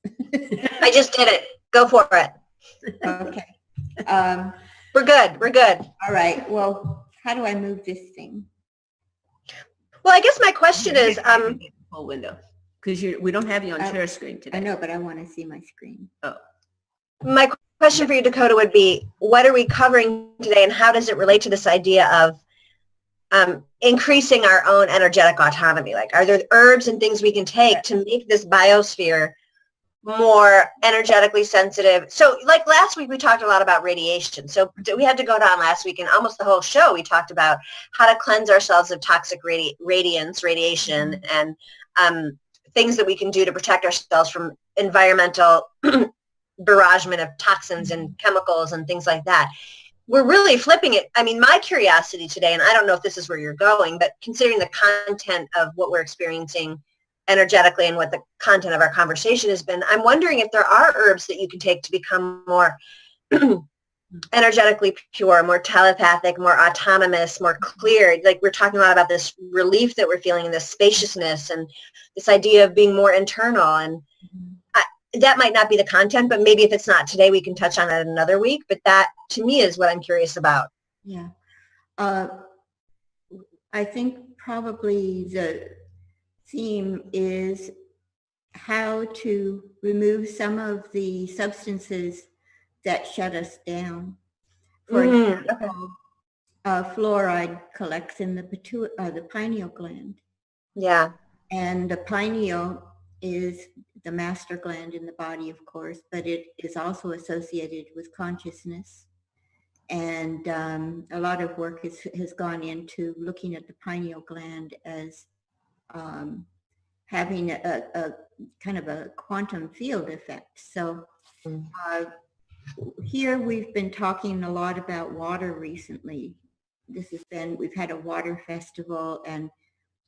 I just did it. Go for it. Okay. We're good. We're good. All right. Well, how do I move this thing? Well, I guess my question is, Full window, because we don't have you on share screen today. I know, but I want to see my screen. my question for you, Dakota, would be, what are we covering today, and how does it relate to this idea of increasing our own energetic autonomy? Like, are there herbs and things we can take to make this biosphere more energetically sensitive? So like last week, we talked a lot about radiation. So we had to go down last week, and almost the whole show, we talked about how to cleanse ourselves of toxic radiation, and things that we can do to protect ourselves from environmental barragement of toxins and chemicals and things like that. We're really flipping it. I mean, my curiosity today, and I don't know if this is where you're going, but considering the content of what we're experiencing energetically and what the content of our conversation has been, I'm wondering if there are herbs that you can take to become more energetically pure, more telepathic, more autonomous, more clear. Like, we're talking a lot about this relief that we're feeling and this spaciousness and this idea of being more internal. And that might not be the content, but maybe if it's not today, we can touch on it another week. But that, to me, is what I'm curious about. Yeah. I think probably the theme is how to remove some of the substances that shut us down. For example, fluoride collects in the pineal gland. Yeah. And the pineal is the master gland in the body, of course, but it is also associated with consciousness. And a lot of work has gone into looking at the pineal gland as having a kind of a quantum field effect. So here we've been talking a lot about water recently. We've had a water festival, and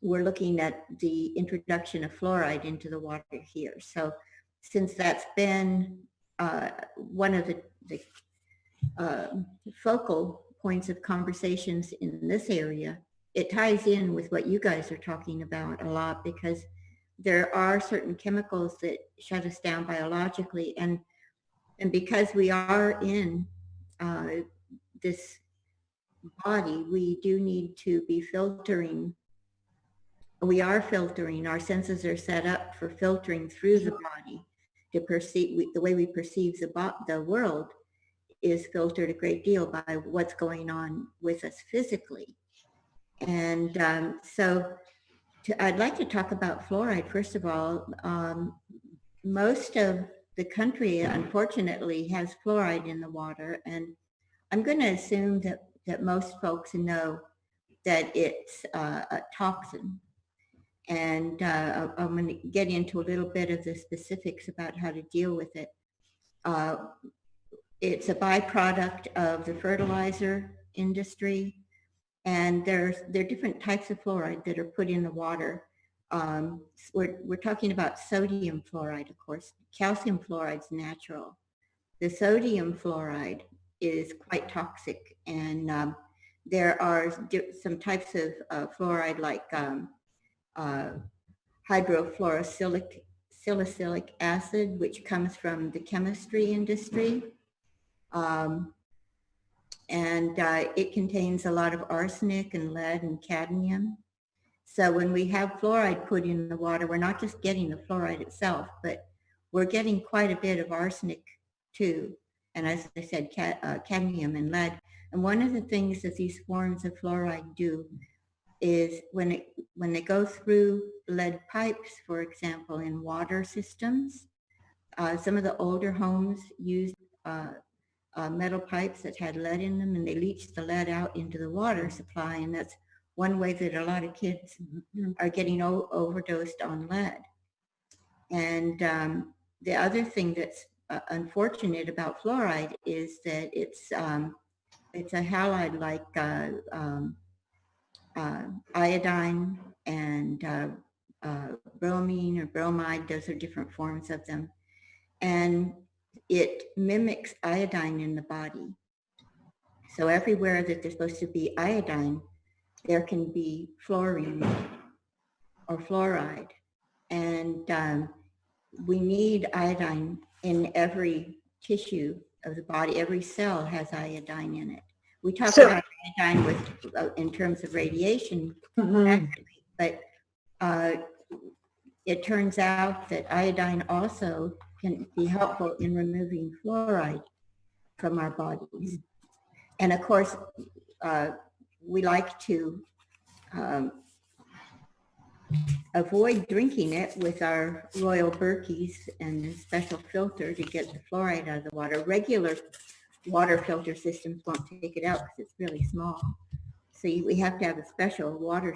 we're looking at the introduction of fluoride into the water here. So since that's been one of the focal points of conversations in this area, it ties in with what you guys are talking about a lot, because there are certain chemicals that shut us down biologically, and because we are in this body, we do need to be filtering. We are filtering. Our senses are set up for filtering through the body to perceive. The way we perceive the world is filtered a great deal by what's going on with us physically. And I'd like to talk about fluoride. First of all, most of the country, unfortunately, has fluoride in the water, and I'm going to assume that most folks know that it's a toxin. And I'm going to get into a little bit of the specifics about how to deal with it. It's a byproduct of the fertilizer industry, and there are different types of fluoride that are put in the water. We're talking about sodium fluoride, of course. Calcium fluoride's natural. The sodium fluoride is quite toxic, and there are some types of fluoride like hydrofluorosilicylic acid, which comes from the chemistry industry. And it contains a lot of arsenic and lead and cadmium. So when we have fluoride put in the water, we're not just getting the fluoride itself, but we're getting quite a bit of arsenic too. And as I said, cadmium and lead. And one of the things that these forms of fluoride do is when they go through lead pipes, for example, in water systems, some of the older homes used metal pipes that had lead in them, and they leached the lead out into the water supply, and that's one way that a lot of kids are getting overdosed on lead. And the other thing that's unfortunate about fluoride is that it's a halide like iodine and bromine or bromide. Those are different forms of them. And it mimics iodine in the body. So everywhere that there's supposed to be iodine, there can be fluorine or fluoride. And we need iodine in every tissue of the body. Every cell has iodine in it. We talk about iodine in terms of radiation, actually, but it turns out that iodine also can be helpful in removing fluoride. from our bodies. And of course, we like to avoid drinking it with our Royal Berkeys and a special filter to get the fluoride out of the water. Regular water filter systems won't take it out because it's really small. So we have to have a special water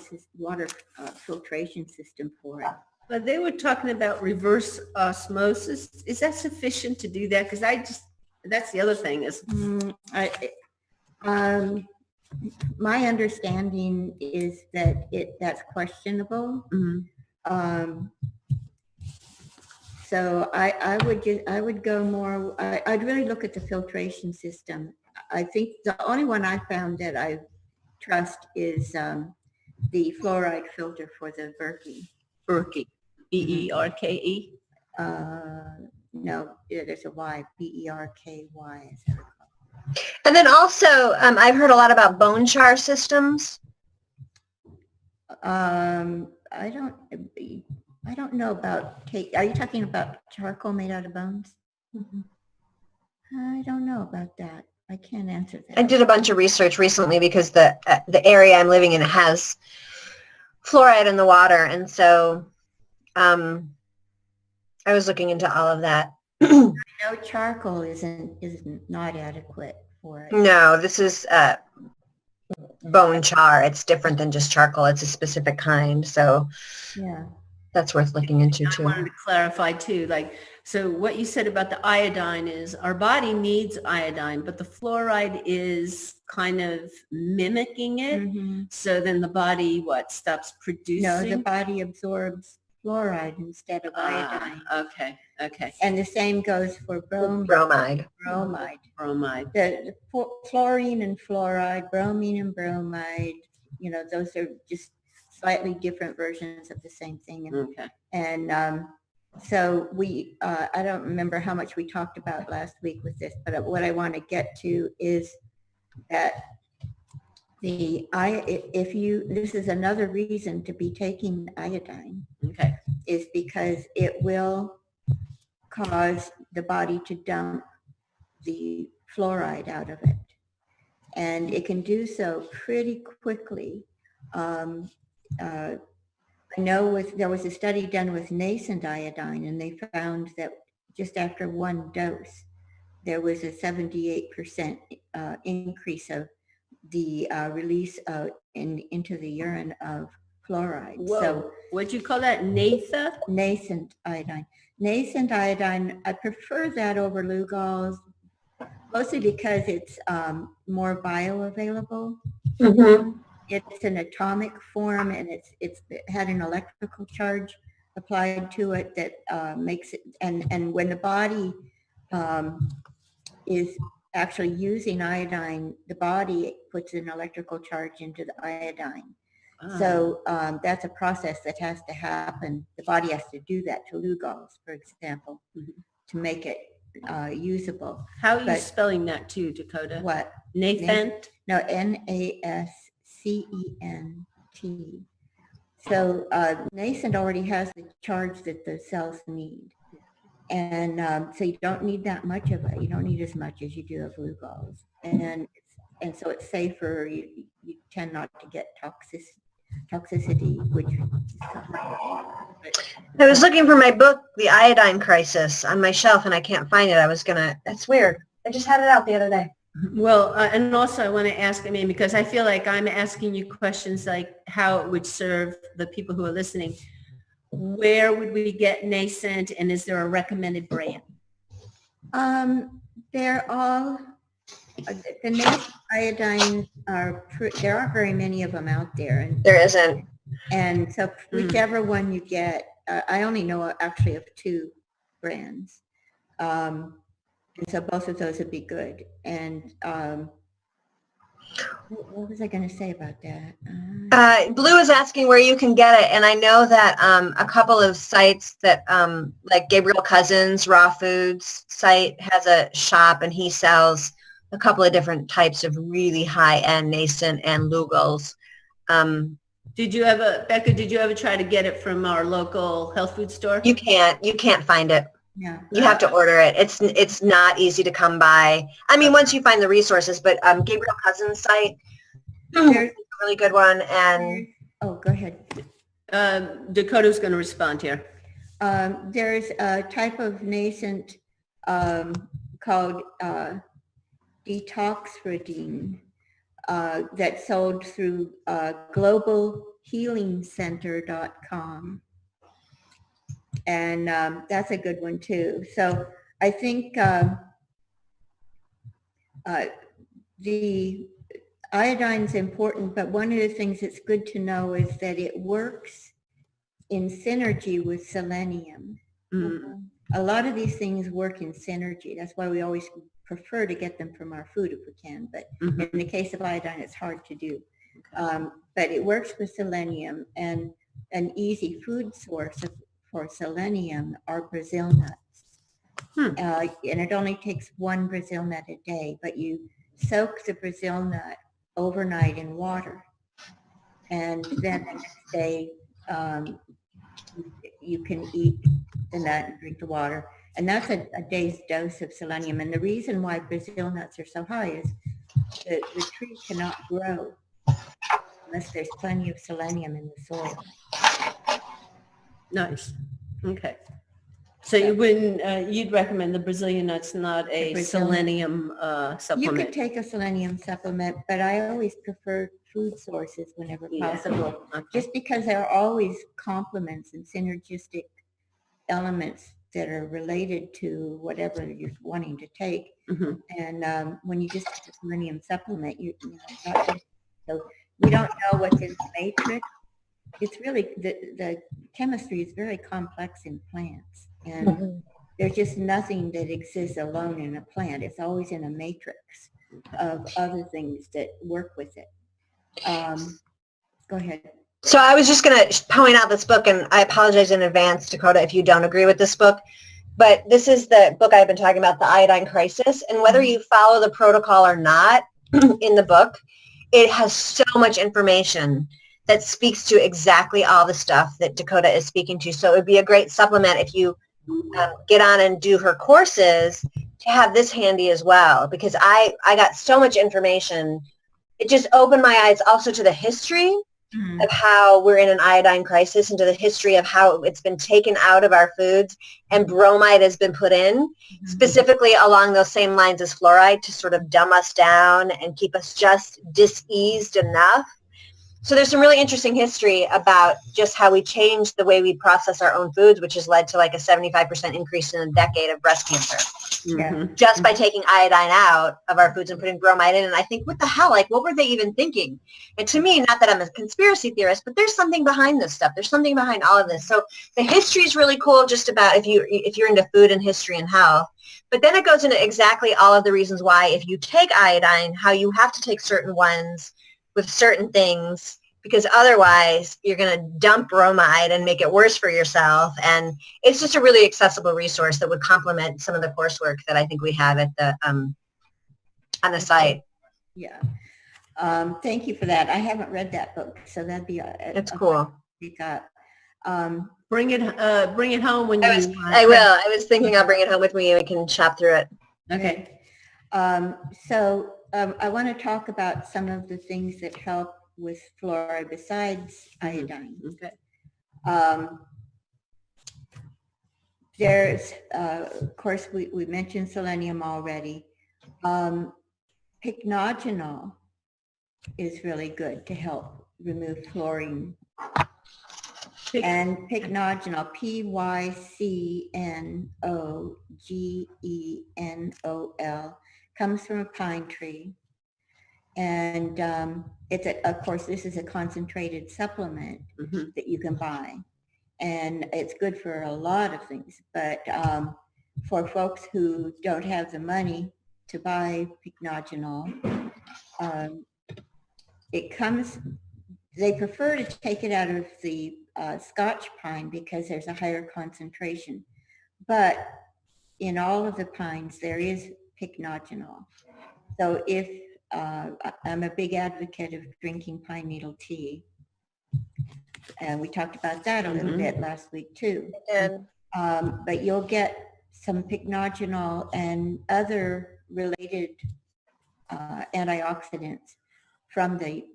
filtration system for it. But they were talking about reverse osmosis. Is that sufficient to do that? Because that's the other thing is, my understanding is that that's questionable. So I would go more, I'd really look at the filtration system. I think the only one I found that I trust is the fluoride filter for the Berkey. Berkey, B-E-R-K-E. No, there's a Y, B-E-R-K-Y. And then also, I've heard a lot about bone char systems. I don't know about, are you talking about charcoal made out of bones? I don't know about that. I can't answer that. I did a bunch of research recently because the area I'm living in has fluoride in the water, and so I was looking into all of that. No, charcoal is not adequate for it. No, this is bone char. It's different than just charcoal. It's a specific kind, so Yeah. that's worth looking into I too. wanted to clarify too, so what you said about the iodine is our body needs iodine, but the fluoride is kind of mimicking it. Mhm. So then the body, stops producing? No, the body absorbs fluoride instead of iodine. Okay. And the same goes for bromide. Bromide. The fluorine and fluoride, bromine and bromide, those are just slightly different versions of the same thing. Okay. And so I don't remember how much we talked about last week with this, but what I want to get to is that this is another reason to be taking iodine, Okay. is because it will cause the body to dump the fluoride out of it. And it can do so pretty quickly. I know there was a study done with nascent iodine, and they found that just after one dose, there was a 78% increase of the release into the urine of fluoride. Whoa. So What'd you call that? Natha? nascent iodine. Nascent iodine, I prefer that over Lugol's, mostly because it's more bioavailable. It's an atomic form, and it had an electrical charge applied to it that makes it, and when the body is actually using iodine, the body puts an electrical charge into the iodine. So that's a process that has to happen. The body has to do that to Lugol's, for example, to make it usable. How are you spelling that too, Dakota? What? Nathan? No, Nascent. So nascent already has the charge that the cells need. And so you don't need that much of it. You don't need as much as you do of Lugol's. And so it's safer. You tend not to get toxicity, which I was looking for my book, The Iodine Crisis, on my shelf, and I can't find it. That's weird. I just had it out the other day. Well, and also I want to ask, because I feel like I'm asking you questions like how it would serve the people who are listening. Where would we get nascent, and is there a recommended brand? They're all, the nascent iodine there aren't very many of them out there. There isn't. And so whichever one you get, I only know actually of 2 brands. And so both of those would be good. And what was I going to say about that? Blue is asking where you can get it, and I know that a couple of sites that, like Gabriel Cousins, Raw Foods site, has a shop, and he sells a couple of different types of really high-end nascent and Lugol's. Becca, did you ever try to get it from our local health food store? You can't find it. Yeah. You have to order it. It's not easy to come by. I mean, once you find the resources, but Gabriel Cousins' site is There's, a really good one. And oh, go ahead. Dakota's going to respond here. There's a type of nascent called detoxifidine that's sold through globalhealingcenter.com. And that's a good one too. So I think the iodine is important, but one of the things that's good to know is that it works in synergy with selenium. A lot of these things work in synergy. That's why we always prefer to get them from our food if we can. But in the case of iodine, it's hard to do. But it works with selenium, and an easy food source for selenium are Brazil nuts. And it only takes 1 Brazil nut a day, but you soak the Brazil nut overnight in water. And then the next day, you can eat the nut and drink the water. And that's a day's dose of selenium. And the reason why Brazil nuts are so high is that the tree cannot grow unless there's plenty of selenium in the soil. Nice. Okay. So you wouldn't, you'd recommend the Brazilian nuts, not a Brazilian- selenium You supplement? could take a selenium supplement, but I always prefer food sources whenever Yeah. possible, Okay. just because there are always complements and synergistic elements that are related to whatever you're wanting to take. Mhm. And when you just take a selenium supplement, you know, not just, so we don't know what's in the matrix. It's really, the chemistry is very complex in plants. And there's just nothing that exists alone in a plant. It's always in a matrix of other things that work with it. Go ahead. so I was just going to point out this book, and I apologize in advance, Dakota, if you don't agree with this book. But this is the book I've been talking about, The Iodine Crisis. And whether you follow the protocol or not in the book, it has so much information that speaks to exactly all the stuff that Dakota is speaking to. So it would be a great supplement if you get on and do her courses to have this handy as well, because I got so much information. It just opened my eyes also to the history of how we're in an iodine crisis, and to the history of how it's been taken out of our foods and bromide has been put in, specifically along those same lines as fluoride, to sort of dumb us down and keep us just diseased enough. So there's some really interesting history about just how we changed the way we process our own foods, which has led to like a 75% increase in a decade of breast cancer, just by taking iodine out of our foods and putting bromide in. And I think, what the hell? Like, what were they even thinking? And to me, not that I'm a conspiracy theorist, but there's something behind this stuff. There's something behind all of this. So the history is really cool, just about if you're into food and history and health. But then it goes into exactly all of the reasons why, if you take iodine, how you have to take certain ones with certain things, because otherwise you're going to dump bromide and make it worse for yourself. And it's just a really accessible resource that would complement some of the coursework that I think we have at the on the site. Yeah. Thank you for that. I haven't read that book, so that'd be It's cool. pick up. Bring it home when I will. I was thinking I'll bring it home with me and we can chop through it. Okay. So I want to talk about some of the things that help with fluoride besides iodine. Okay. There's, of course, we mentioned selenium already. Pycnogenol is really good to help remove fluorine. And pycnogenol, Pycnogenol, comes from a pine tree. And it's, of course, this is a concentrated supplement that you can buy. And it's good for a lot of things. But for folks who don't have the money to buy pycnogenol, they prefer to take it out of the Scotch pine because there's a higher concentration. But in all of the pines, there is pycnogenol. So if I'm a big advocate of drinking pine needle tea, and we talked about that a little bit last week too. And But you'll get some pycnogenol and other related antioxidants from the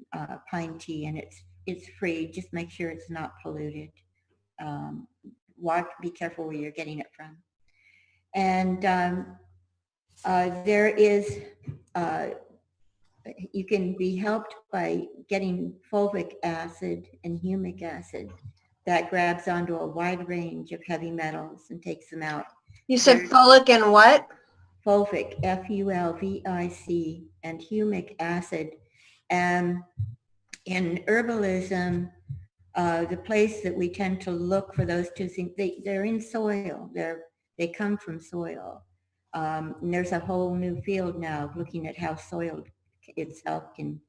pine tea, and it's free. Just make sure it's not polluted. Be careful where you're getting it from. And there is, you can be helped by getting fulvic acid and humic acid that grabs onto a wide range of heavy metals and takes them out. You said folic and what? Fulvic, F-U-L-V-I-C, and humic acid. And in herbalism, the place that we tend to look for those two things, they're in soil. They come from soil. And there's a whole new field now of looking at how soil itself can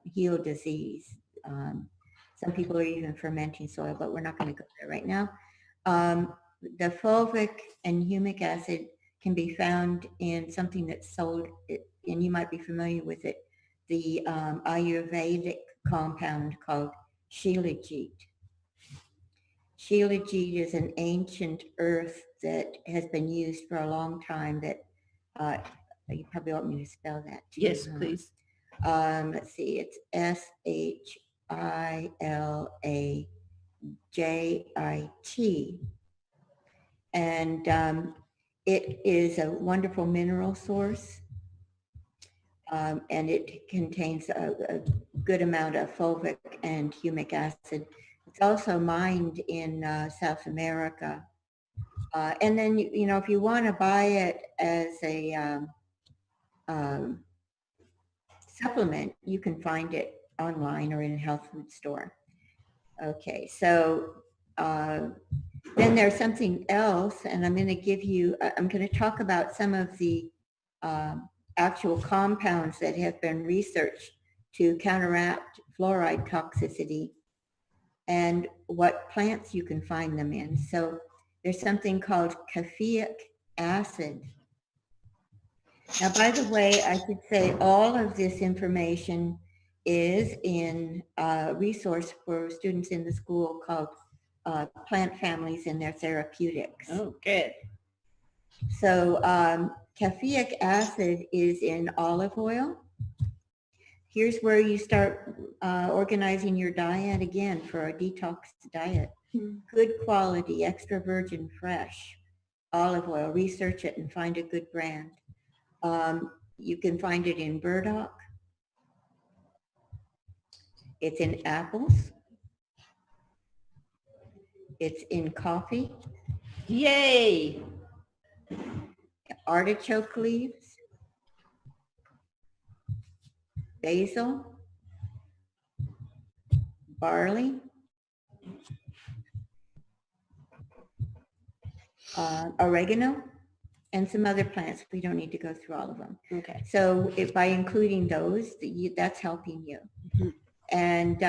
heal disease. Some people are even fermenting soil, but we're not going to go there right now. The fulvic and humic acid can be found in something that's sold, and you might be familiar with it, the Ayurvedic compound called Shilajit. Shilajit is an ancient earth that has been used for a long time that, you probably want me to spell that too. Yes, please. Let's see, it's Shilajit. And it is a wonderful mineral source. And it contains a good amount of fulvic and humic acid. It's also mined in South America. And then, you know, if you want to buy it as a supplement, you can find it online or in a health food store. Okay, so then there's something else, and I'm going to talk about some of the actual compounds that have been researched to counteract fluoride toxicity and what plants you can find them in. So there's something called caffeic acid. Now, by the way, I should say all of this information is in a resource for students in the school called Plant Families and Their Therapeutics. Oh, good. So caffeic acid is in olive oil. Here's where you start organizing your diet again for a detox diet. Good quality, extra virgin, fresh olive oil. Research it and find a good brand. You can find it in burdock. It's in apples. It's in coffee. Yay! Artichoke leaves. Basil. Barley. Oregano. And some other plants. We don't need to go through all of them. Okay. So if by including those, that's helping you. Mhm. And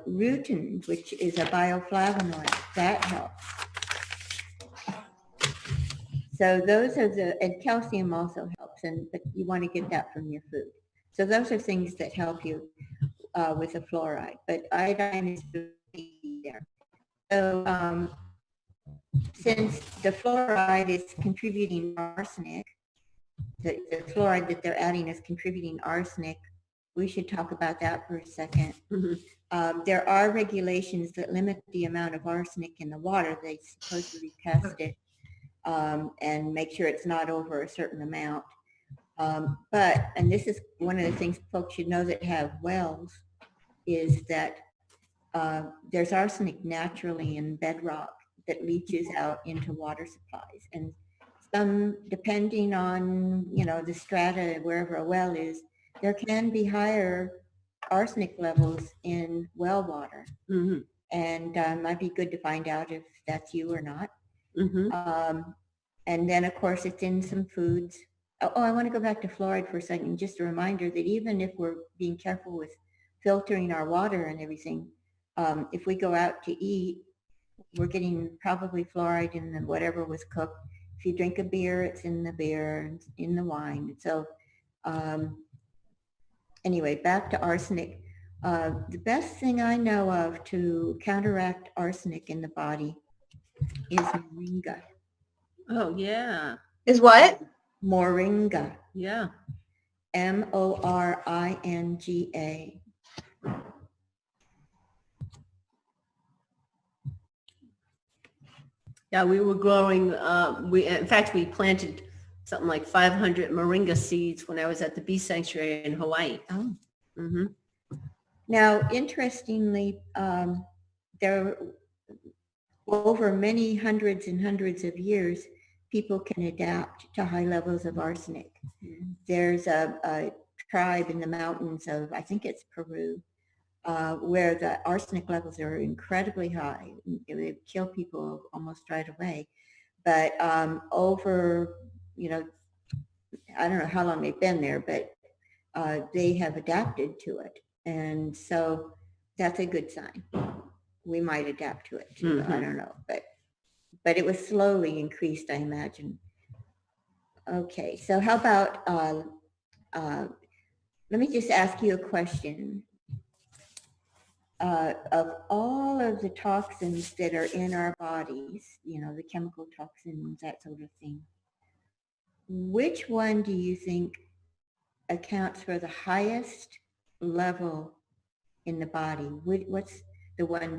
rutin, which is a bioflavonoid, that helps. So those are and calcium also helps, but you want to get that from your food. So those are things that help you with the fluoride, but iodine is really there. So since the fluoride is contributing arsenic, the fluoride that they're adding is contributing arsenic, we should talk about that for a second. Mhm. There are regulations that limit the amount of arsenic in the water. They supposedly test it and make sure it's not over a certain amount. But, and this is one of the things folks should know that have wells, is that there's arsenic naturally in bedrock that leaches out into water supplies. And some, depending on, you know, the strata, wherever a well is, there can be higher arsenic levels in well water. Mhm. And might be good to find out if that's you or not. Mhm. And then, of course, it's in some foods. Oh, I want to go back to fluoride for a second. Just a reminder that even if we're being careful with filtering our water and everything, if we go out to eat, we're getting probably fluoride in whatever was cooked. If you drink a beer, it's in the beer, in the wine. So anyway, back to arsenic. The best thing I know of to counteract arsenic in the body is moringa. Oh, yeah. Is what? Moringa. Yeah. Moringa. Yeah, we were growing, in fact, we planted something like 500 moringa seeds when I was at the bee sanctuary in Hawaii. Oh. Mm-hmm. Now, interestingly, there over many hundreds and hundreds of years, people can adapt to high levels of arsenic. Mm-hmm. There's a tribe in the mountains of, I think it's Peru, where the arsenic levels are incredibly high. They kill people almost right away. But over, I don't know how long they've been there, but they have adapted to it. And so that's a good sign. We might adapt to it too. Mhm. I don't know, but it was slowly increased, I imagine. Okay, so how about, let me just ask you a question. Of all of the toxins that are in our bodies, the chemical toxins, that sort of thing, which one do you think accounts for the highest level in the body? What's the one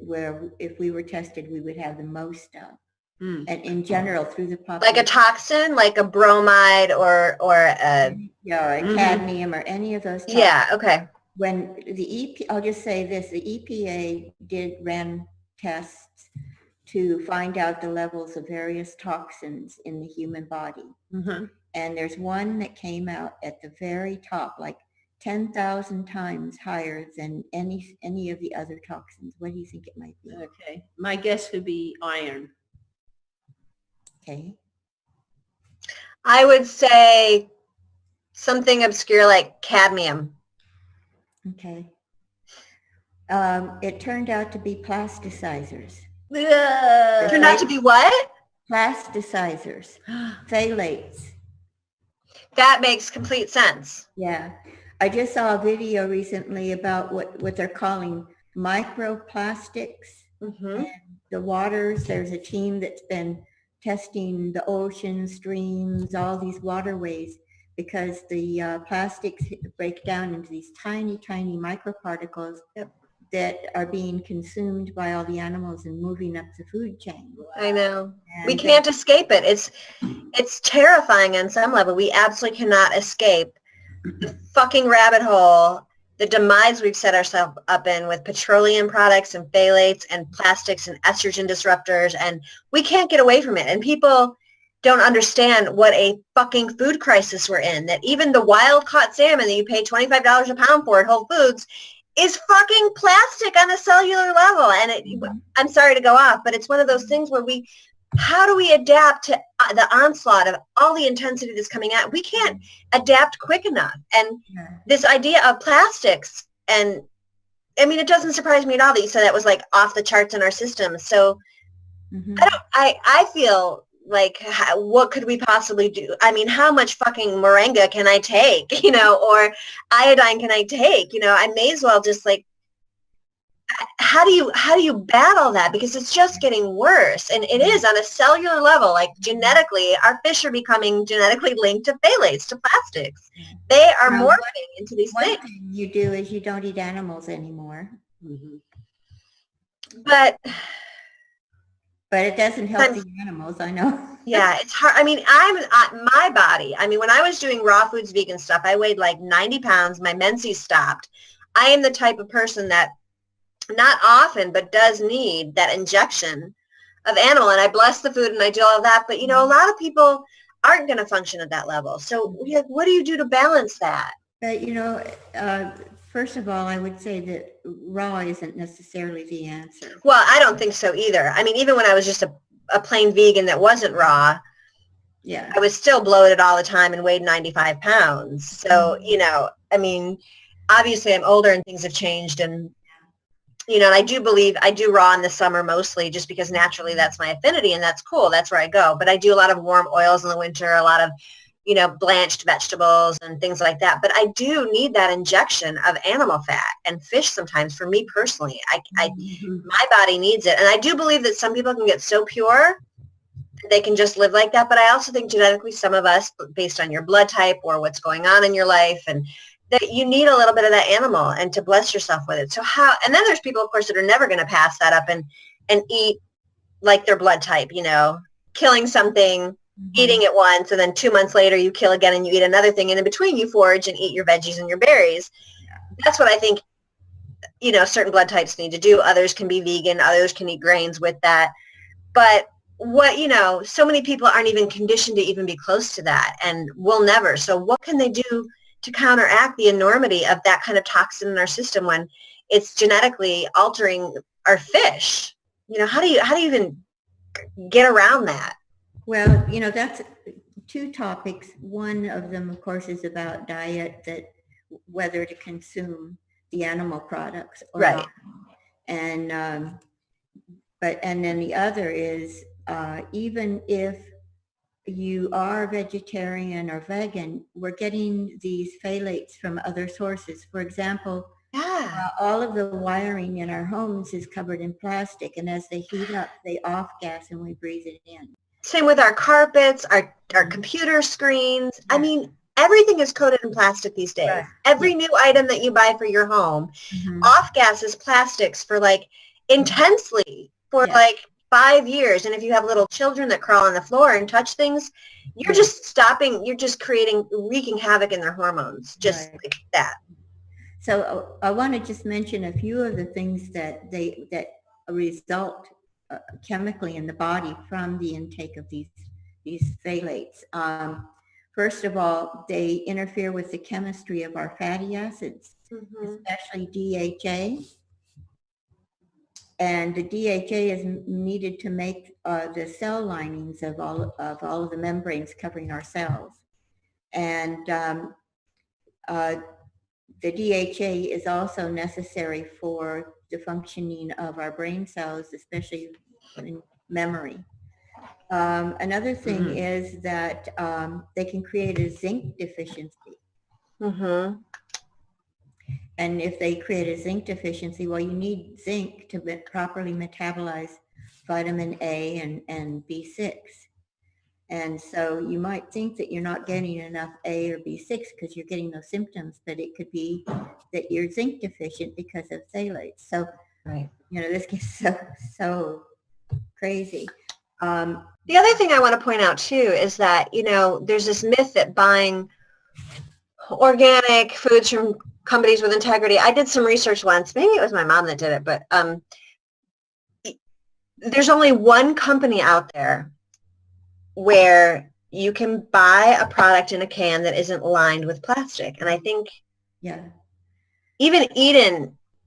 where if we were tested, we would have the most of? Mm. And in general, through the population. Like a toxin, like a bromide or a, Yeah, or cadmium or any of those toxins. yeah, okay. When I'll just say this, the EPA ran tests to find out the levels of various toxins in the human body. Mm-hmm. And there's one that came out at the very top, like 10,000 times higher than any of the other toxins. What do you think it might be? Okay. My guess would be iron. Okay. I would say something obscure like cadmium. Okay. It turned out to be plasticizers. Turned out to be what? Plasticizers. Phthalates. That makes complete sense. Yeah. I just saw a video recently about what they're calling microplastics. Mm-hmm. The waters, there's a team that's been testing the oceans, streams, all these waterways, because the plastics break down into these tiny, tiny microparticles that are being consumed by all the animals and moving up the food chain. I know. And We can't escape it. It's terrifying on some level. We absolutely cannot escape the fucking rabbit hole, the demise we've set ourselves up in with petroleum products and phthalates and plastics and estrogen disruptors, and we can't get away from it. And people don't understand what a fucking food crisis we're in, that even the wild caught salmon that you pay $25 a pound for at Whole Foods is fucking plastic on a cellular level. And I'm sorry to go off, but it's one of those things where how do we adapt to the onslaught of all the intensity that's coming out? We can't adapt quick enough. And this idea of plastics, and I mean, it doesn't surprise me at all that you said that was like off the charts in our system. So I feel like, what could we possibly do? I mean, how much fucking moringa can I take, or iodine can I take? I may as well just like, how do you battle that? Because it's just getting worse. And it is on a cellular level, like genetically, our fish are becoming genetically linked to phthalates, to plastics. They are morphing into these things. One thing you do is you don't eat animals anymore. Mm-hmm. But it doesn't help the animals, I know. Yeah, it's hard. I mean, my body. I mean, when I was doing raw foods, vegan stuff, I weighed like 90 pounds. My menses stopped. I am the type of person that not often, but does need that injection of animal. And I bless the food and I do all of that. But, a lot of people aren't going to function at that level. So what do you do to balance that? But, first of all, I would say that raw isn't necessarily the answer. Well, I don't think so either. I mean, even when I was just a plain vegan that wasn't raw, yeah, I was still bloated all the time and weighed 95 pounds. So, I mean, obviously I'm older and things have changed, and and I do raw in the summer mostly just because naturally that's my affinity and that's cool. That's where I go. But I do a lot of warm oils in the winter, a lot of blanched vegetables and things like that. But I do need that injection of animal fat and fish sometimes for me personally. My body needs it. And I do believe that some people can get so pure that they can just live like that. But I also think genetically some of us, based on your blood type or what's going on in your life, and that you need a little bit of that animal and to bless yourself with it. So and then there's people, of course, that are never going to pass that up and eat like their blood type, killing something, eating it once, and then 2 months later you kill again and you eat another thing, and in between you forage and eat your veggies and your berries. That's what I think, certain blood types need to do. Others can be vegan, others can eat grains with that. But so many people aren't even conditioned to even be close to that and will never. So what can they do to counteract the enormity of that kind of toxin in our system when it's genetically altering our fish? How do you even get around that? Well, that's two topics. One of them, of course, is about diet, that whether to consume the animal products or Right. not. And and then the other is even if you are vegetarian or vegan, we're getting these phthalates from other sources. For example, all of the wiring in our homes is covered in plastic, and as they heat up, they off-gas and we breathe it in. Same with our carpets, our computer screens. I mean, everything is coated in plastic these days. Right. Every new item that you buy for your home, off-gases plastics for intensely for 5 years. And if you have little children that crawl on the floor and touch things, you're just wreaking havoc in their hormones, just like that. So I want to just mention a few of the things that result chemically in the body from the intake of these phthalates. First of all, they interfere with the chemistry of our fatty acids, especially DHA. And the DHA is needed to make the cell linings of all of the membranes covering our cells. And the DHA is also necessary for the functioning of our brain cells, especially in memory. Another thing is that they can create a zinc deficiency. And if they create a zinc deficiency, well, you need zinc to properly metabolize vitamin A and B6. And so you might think that you're not getting enough A or B6 because you're getting those symptoms, but it could be that you're zinc deficient because of phthalates. So, this gets so crazy. The other thing I want to point out too is that, there's this myth that buying organic foods from companies with integrity. I did some research once, maybe it was my mom that did it, but there's only one company out there where you can buy a product in a can that isn't lined with plastic. And I think even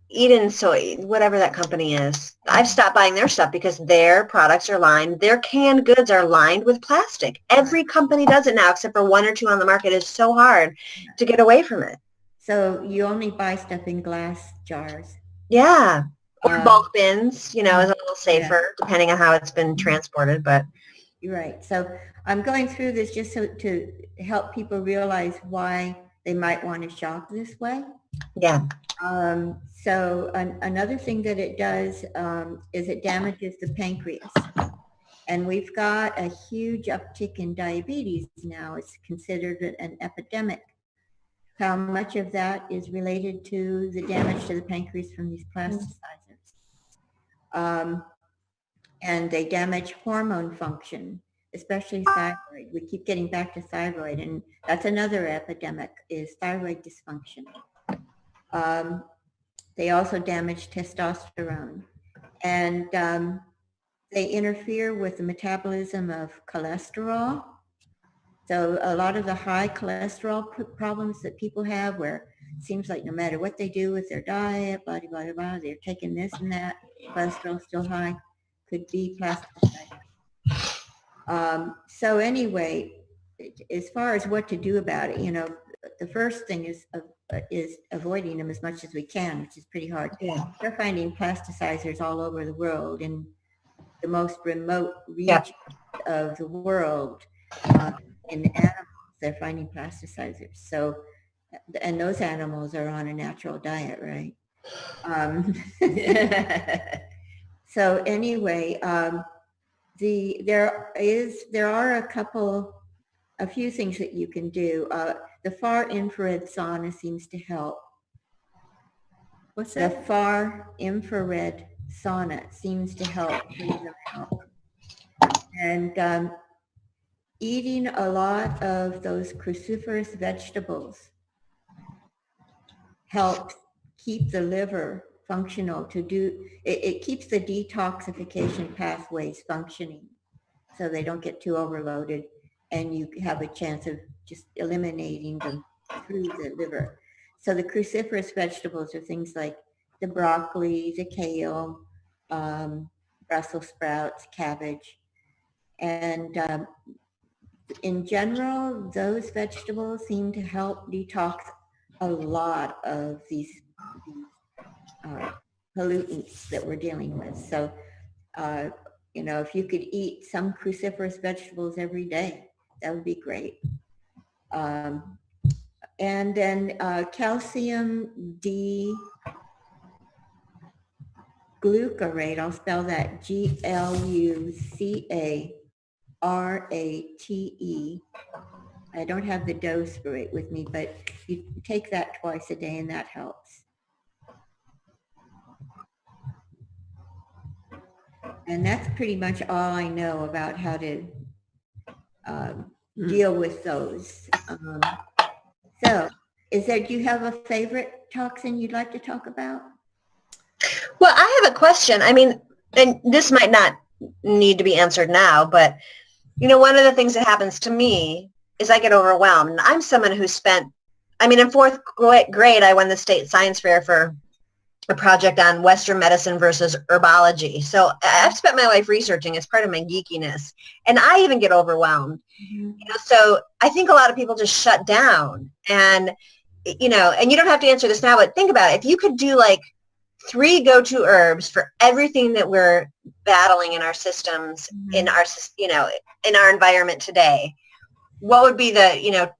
Eden Soy, whatever that company is, I've stopped buying their stuff because their products are lined, their canned goods are lined with plastic. Every company does it now except for one or two on the market. It's so hard to get away from it. So you only buy stuff in glass jars. Yeah. Or bulk bins, is a little safer depending on how it's been transported, but. You're right. So I'm going through this just to help people realize why they might want to shop this way. Yeah. So another thing that it does is it damages the pancreas. And we've got a huge uptick in diabetes now. It's considered an epidemic. How much of that is related to the damage to the pancreas from these plasticizers? And they damage hormone function, especially thyroid. We keep getting back to thyroid, and that's another epidemic, is thyroid dysfunction. They also damage testosterone, and they interfere with the metabolism of cholesterol. So a lot of the high cholesterol problems that people have, where it seems like no matter what they do with their diet, blah, blah, blah, blah, they're taking this and that, cholesterol still high, could be plasticized. So anyway, as far as what to do about it, the first thing is avoiding them as much as we can, which is pretty hard. Yeah. We're finding plasticizers all over the world, in the most remote regions of the world, in animals. They're finding plasticizers. So, and those animals are on a natural diet, right? So anyway, there are a few things that you can do. The far infrared sauna seems to help. What's The that? far infrared sauna seems to help clean them out. And eating a lot of those cruciferous vegetables helps keep the liver functional it keeps the detoxification pathways functioning so they don't get too overloaded, and you have a chance of just eliminating them through the liver. So the cruciferous vegetables are things like the broccoli, the kale, Brussels sprouts, cabbage. And in general, those vegetables seem to help detox a lot of these pollutants that we're dealing with. So, if you could eat some cruciferous vegetables every day, that would be great. And then calcium D glucarate, I'll spell that GLUCARATE. I don't have the dose for it with me, but you take that twice a day and that helps. And that's pretty much all I know about how to deal with those. So do you have a favorite toxin you'd like to talk about? Well, I have a question. I mean, and this might not need to be answered now, but one of the things that happens to me is I get overwhelmed. I'm someone who in fourth grade, I won the state science fair for a project on Western medicine versus herbology. So I've spent my life researching as part of my geekiness, and I even get overwhelmed. Mm-hmm. So I think a lot of people just shut down, and and you don't have to answer this now, but think about it. If you could do like 3 go-to herbs for everything that we're battling in our systems, Mm-hmm. in our in our environment today, what would be the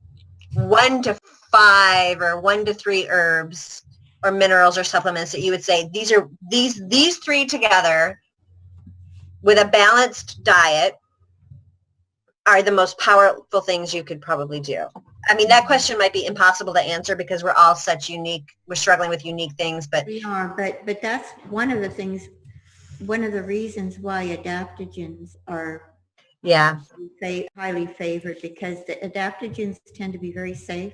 1 to 5 or 1 to 3 herbs or minerals or supplements that you would say these 3 together with a balanced diet are the most powerful things you could probably do? I mean, that question might be impossible to answer because we're all we're struggling with unique things, but We are, but that's one of the reasons why adaptogens are yeah. highly favored, because the adaptogens tend to be very safe.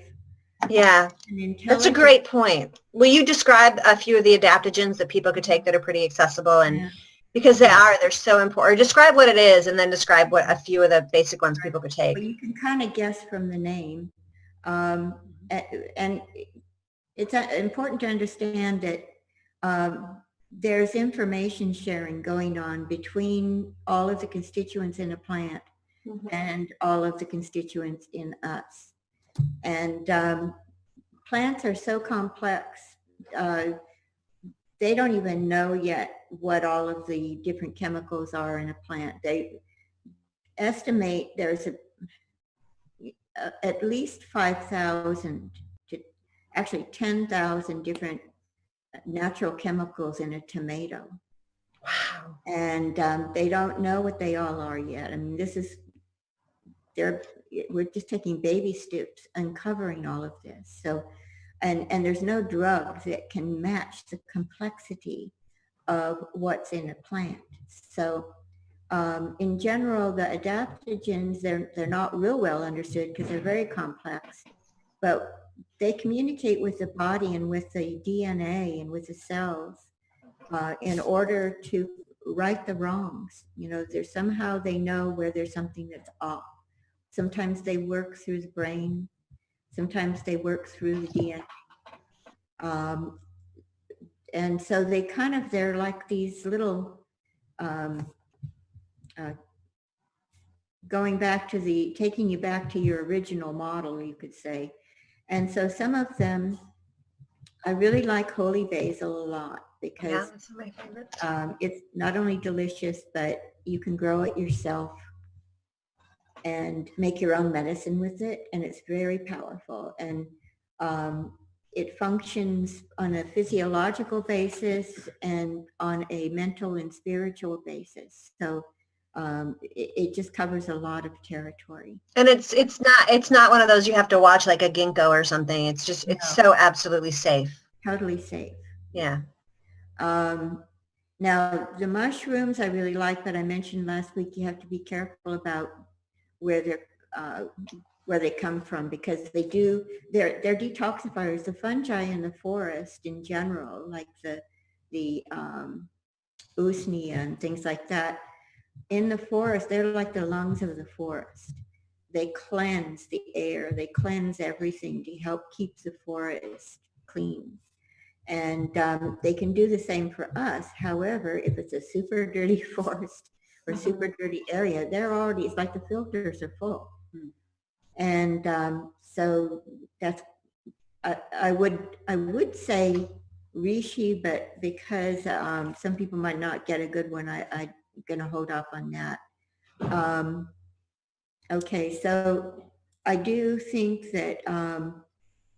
Yeah, And that's a great point. Will you describe a few of the adaptogens that people could take that are pretty accessible? And Yeah. because they're so important. Or describe what it is, and then describe what a few of the basic ones people could take. But you can kind of guess from the name. And it's important to understand that there's information sharing going on between all of the constituents in a plant Mm-hmm. and all of the constituents in us. And plants are so complex, they don't even know yet what all of the different chemicals are in a plant. They estimate there's at least 5,000 to actually 10,000 different natural chemicals in a tomato. Wow. And they don't know what they all are yet. I mean, we're just taking baby steps uncovering all of this. So, and there's no drug that can match the complexity of what's in a plant. So in general, the adaptogens, they're not real well understood because they're very complex, but they communicate with the body and with the DNA and with the cells in order to right the wrongs. There's somehow they know where there's something that's off. Sometimes they work through the brain. Sometimes they work through the DNA. And so they're like these little, taking you back to your original model, you could say. And so some of them, I really like holy basil a lot because That's my favorite. it's not only delicious, but you can grow it yourself. and make your own medicine with it, and it's very powerful. And it functions on a physiological basis and on a mental and spiritual basis. So it just covers a lot of territory. And it's not one of those you have to watch like a ginkgo or something. It's just, it's so absolutely safe. Totally safe. Yeah. Now, the mushrooms I really like, but I mentioned last week you have to be careful about where they come from, because they're detoxifiers. The fungi in the forest in general, like the usnea and things like that, in the forest, they're like the lungs of the forest. They cleanse the air, they cleanse everything to help keep the forest clean. And they can do the same for us. However, if it's a super dirty forest or super dirty area, it's like the filters are full. And so that's, I would say reishi, but because some people might not get a good one, I'm going to hold off on that. Okay, so I do think that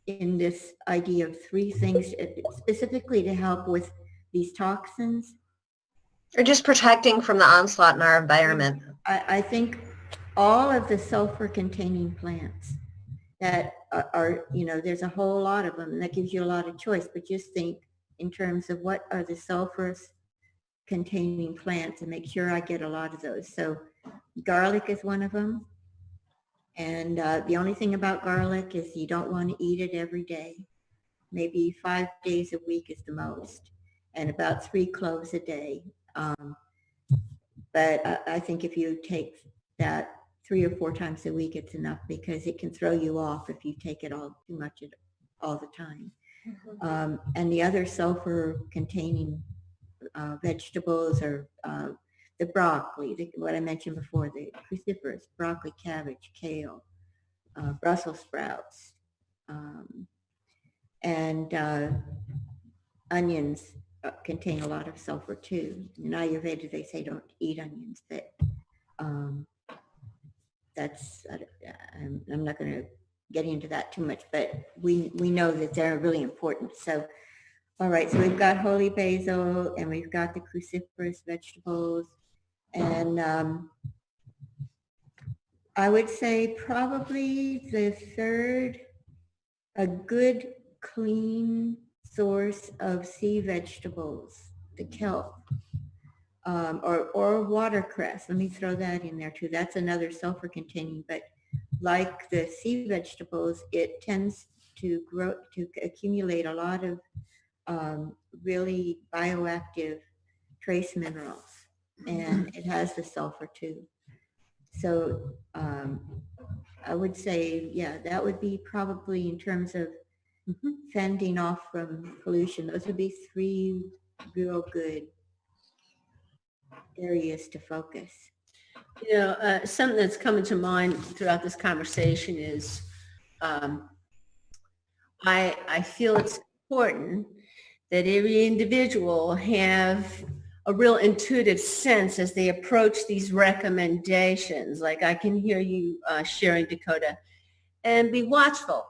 in this idea of 3 things specifically to help with these toxins, Or just protecting from the onslaught in our environment. I think all of the sulfur containing plants that are, there's a whole lot of them, and that gives you a lot of choice, but just think in terms of what are the sulfurous containing plants and make sure I get a lot of those. So garlic is one of them. And the only thing about garlic is you don't want to eat it every day. Maybe 5 days a week is the most, and about 3 cloves a day. But I think if you take that 3 or 4 times a week, it's enough, because it can throw you off if you take it all too much all the time. And the other sulfur containing vegetables are the broccoli, what I mentioned before, the cruciferous, broccoli, cabbage, kale, Brussels sprouts, and onions contain a lot of sulfur too. In Ayurveda, they say don't eat onions, but that's, I'm not going to get into that too much, but we know that they're really important. So, all right, so we've got holy basil, and we've got the cruciferous vegetables, and I would say probably the third, a good clean source of sea vegetables, the kelp, or watercress. Let me throw that in there too. That's another sulfur containing, but like the sea vegetables, it tends to accumulate a lot of really bioactive trace minerals, and it has the sulfur too. So I would say, yeah, that would be probably, in terms of fending off from pollution, those would be 3 real good areas to focus. Something that's coming to mind throughout this conversation is I feel it's important that every individual have a real intuitive sense as they approach these recommendations. Like I can hear you sharing, Dakota, and be watchful,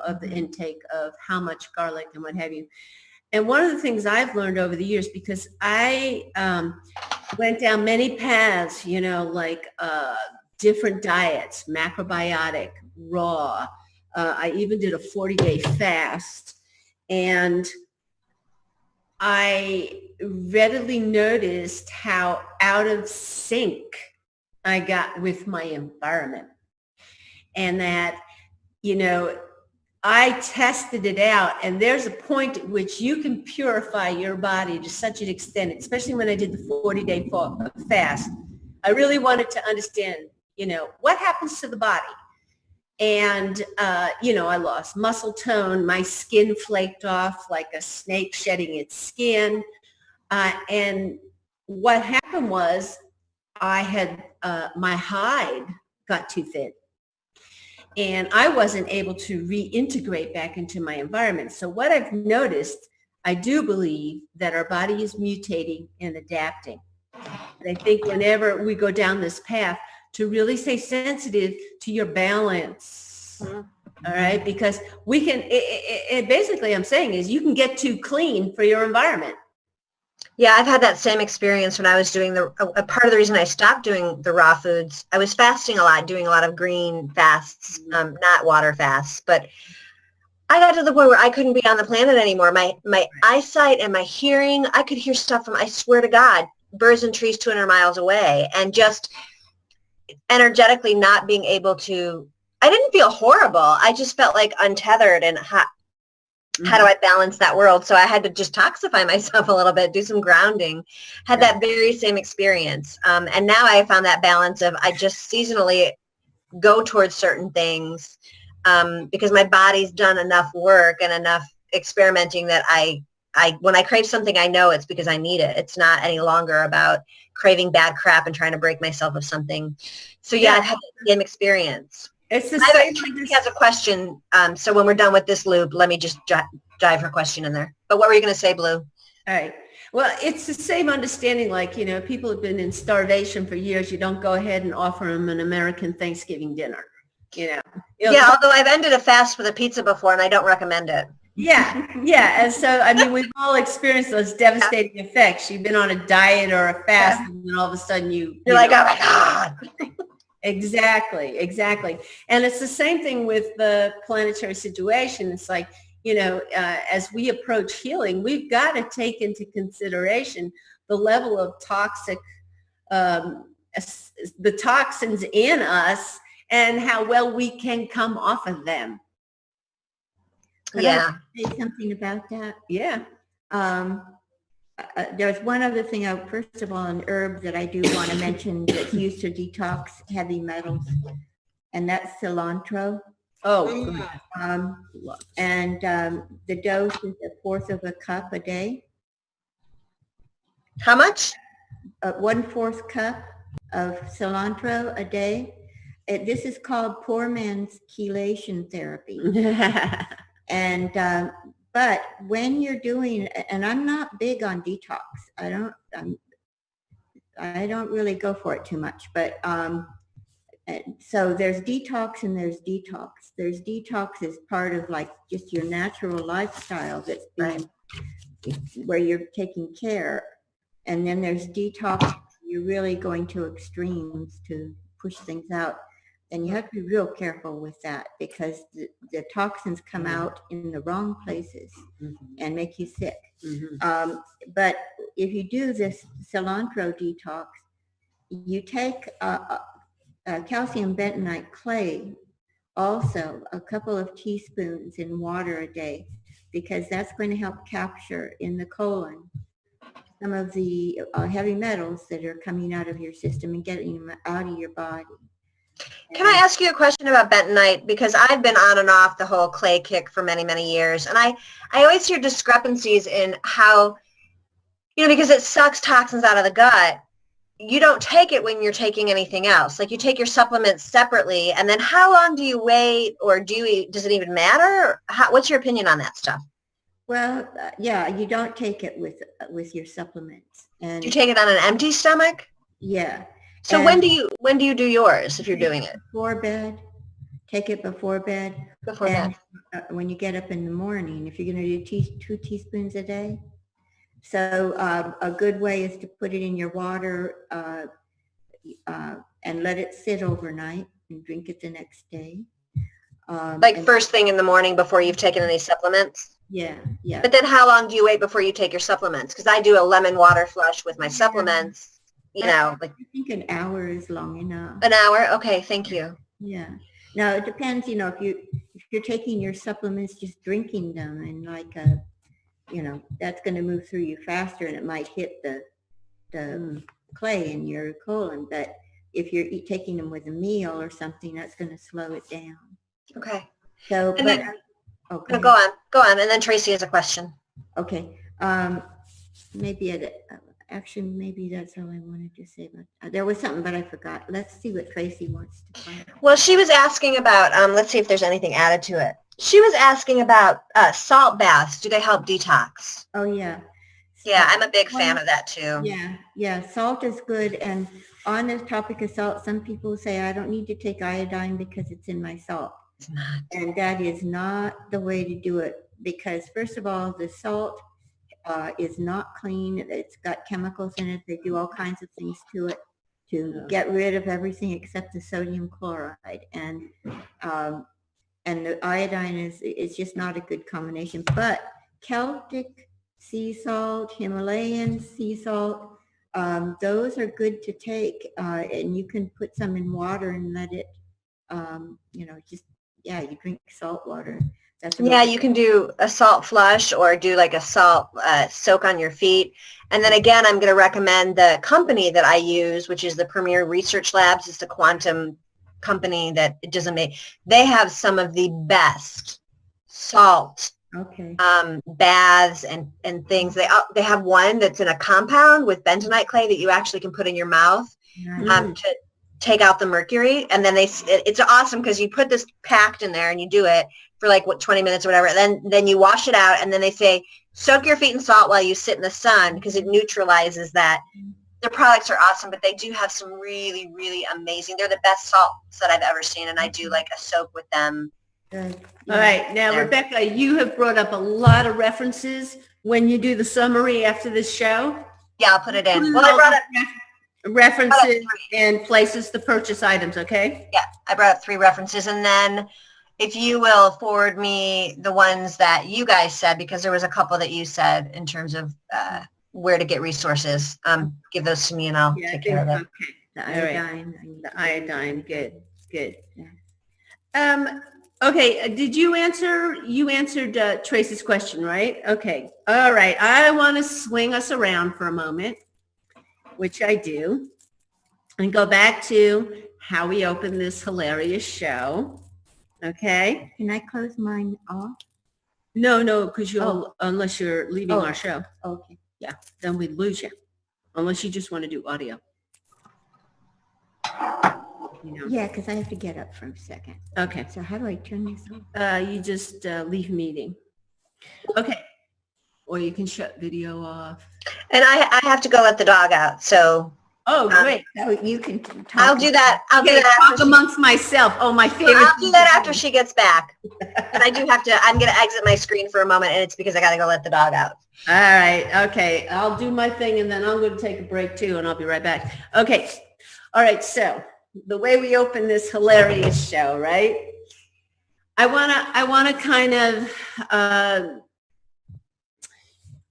of the intake of how much garlic and what have you. And one of the things I've learned over the years, because I went down many paths, like different diets, macrobiotic, raw. I even did a 40-day fast. And I readily noticed how out of sync I got with my environment. And that, I tested it out, and there's a point at which you can purify your body to such an extent, especially when I did the 40-day fast. I really wanted to understand, what happens to the body. And, I lost muscle tone. My skin flaked off like a snake shedding its skin. And what happened was I had, my hide got too thin. And I wasn't able to reintegrate back into my environment. So what I've noticed, I do believe that our body is mutating and adapting. And I think whenever we go down this path, to really stay sensitive to your balance. All right, because we can, basically I'm saying is you can get too clean for your environment. Yeah, I've had that same experience when I was doing a part of the reason I stopped doing the raw foods. I was fasting a lot, doing a lot of green fasts, not water fasts, but I got to the point where I couldn't be on the planet anymore. My eyesight and my hearing, I could hear stuff from, I swear to God, birds and trees 200 miles away, and just energetically not being able to, I didn't feel horrible. I just felt like untethered and how do I balance that world? So I had to just toxify myself a little bit, do some grounding, had that very same experience. And now I found that balance of I just seasonally go towards certain things because my body's done enough work and enough experimenting that I when I crave something, I know it's because I need it. It's not any longer about craving bad crap and trying to break myself of something. So yeah, I've had the same experience. It's the By the way, same. Tracy has a question. So when we're done with this loop, let me just dive her question in there. But what were you going to say, Blue? All right. Well, it's the same understanding, like, you know, people have been in starvation for years. You don't go ahead and offer them an American Thanksgiving dinner, you know. Yeah, although I've ended a fast with a pizza before and I don't recommend it. Yeah. And so, I mean, we've all experienced those devastating effects. You've been on a diet or a fast, and then all of a sudden you're like, know, oh my God. Exactly. And it's the same thing with the planetary situation. It's like, you know, as we approach healing, we've got to take into consideration the level of toxic, the toxins in us and how well we can come off of them. Could I say something about that? Yeah. There's one other thing, first of all, an herb that I do want to mention that's used to detox heavy metals, and that's cilantro. Oh, good. The dose is 1/4 of a cup a day. How much? 1/4 cup of cilantro a day. This is called poor man's chelation therapy. And but when you're doing, and I'm not big on detox, I don't really go for it too much, but so there's detox and there's detox. There's detox as part of like just your natural lifestyle that's being, where you're taking care, and then there's detox. You're really going to extremes to push things out. And you have to be real careful with that because the toxins come out in the wrong places and make you sick. But if you do this cilantro detox, you take calcium bentonite clay, also a couple of teaspoons in water a day, because that's going to help capture in the colon some of the heavy metals that are coming out of your system and getting them out of your body. Can I ask you a question about bentonite? Because I've been on and off the whole clay kick for many, many years. And I always hear discrepancies in how, you know, because it sucks toxins out of the gut. You don't take it when you're taking anything else. Like you take your supplements separately. And then how long do you wait, or does it even matter? What's your opinion on that stuff? Well, yeah, you don't take it with your supplements. And do you take it on an empty stomach? Yeah. So and when do you do yours if you're doing it? Before bed. Take it before bed. Before bed. When you get up in the morning, if you're going to do 2 teaspoons a day. So a good way is to put it in your water and let it sit overnight and drink it the next day. Like first thing in the morning before you've taken any supplements? Yeah. But then how long do you wait before you take your supplements? Because I do a lemon water flush with my supplements. You know, like I think an hour is long enough. An hour? Okay, thank you. Yeah. Now it depends, you know, if you're taking your supplements, just drinking them and like you know, that's going to move through you faster and it might hit the clay in your colon. But if you're taking them with a meal or something, that's going to slow it down. Okay. So, and but then, go on. And then Tracy has a question. Okay. Maybe maybe that's all I wanted to say about that. There was something, but I forgot. Let's see what Tracy wants to find out. Well, she was asking about, let's see if there's anything added to it. She was asking about salt baths. Do they help detox? Oh, yeah. Yeah, I'm a big fan of that too. Yeah, salt is good. And on this topic of salt, some people say I don't need to take iodine because it's in my salt. It's not. And that is not the way to do it, because first of all, the salt is not clean. It's got chemicals in it. They do all kinds of things to it to get rid of everything except the sodium chloride. And the iodine is just not a good combination. But Celtic sea salt, Himalayan sea salt, those are good to take. And you can put some in water and let it, you drink salt water. Yeah, you can do a salt flush or do like a salt soak on your feet. And then again, I'm going to recommend the company that I use, which is the Premier Research Labs. It's a quantum company that it doesn't make. They have some of the best salt baths and things. They have one that's in a compound with bentonite clay that you actually can put in your mouth to take out the mercury. And then it's awesome because you put this packed in there and you do it for 20 minutes or whatever. Then you wash it out, and then they say soak your feet in salt while you sit in the sun because it neutralizes that. Their products are awesome, but they do have some really, really amazing. They're the best salts that I've ever seen, and I do like a soak with them. All right. Now, Rebecca, you have brought up a lot of references when you do the summary after this show. Yeah, I'll put it in. Well, I brought up references and places to purchase items, okay? Yeah, I brought up 3 references, and then if you will forward me the ones that you guys said, because there was a couple that you said in terms of where to get resources, give those to me and I'll take care of it. Okay. The iodine. The iodine. Good. Yeah. Okay. Did you answer? You answered Tracy's question, right? Okay. All right. I want to swing us around for a moment, which I do, and go back to how we opened this hilarious show. Okay. Can I close mine off? No, because you'll, unless you're leaving our show. Okay. Yeah, then we'd lose you, unless you just want to do audio. Yeah, because I have to get up for a second. Okay. So how do I turn this off? You just leave meeting. Okay. Or you can shut video off. And I have to go let the dog out, so. Oh, great. So you can talk. I'll do that. I'll do Okay, that talk amongst myself. Oh, my favorite. I'll do that after she gets back. But I do have to, I'm going to exit my screen for a moment, and it's because I got to go let the dog out. All right. Okay. I'll do my thing, and then I'm going to take a break too, and I'll be right back. Okay. All right. So the way we open this hilarious show, right? I want to kind of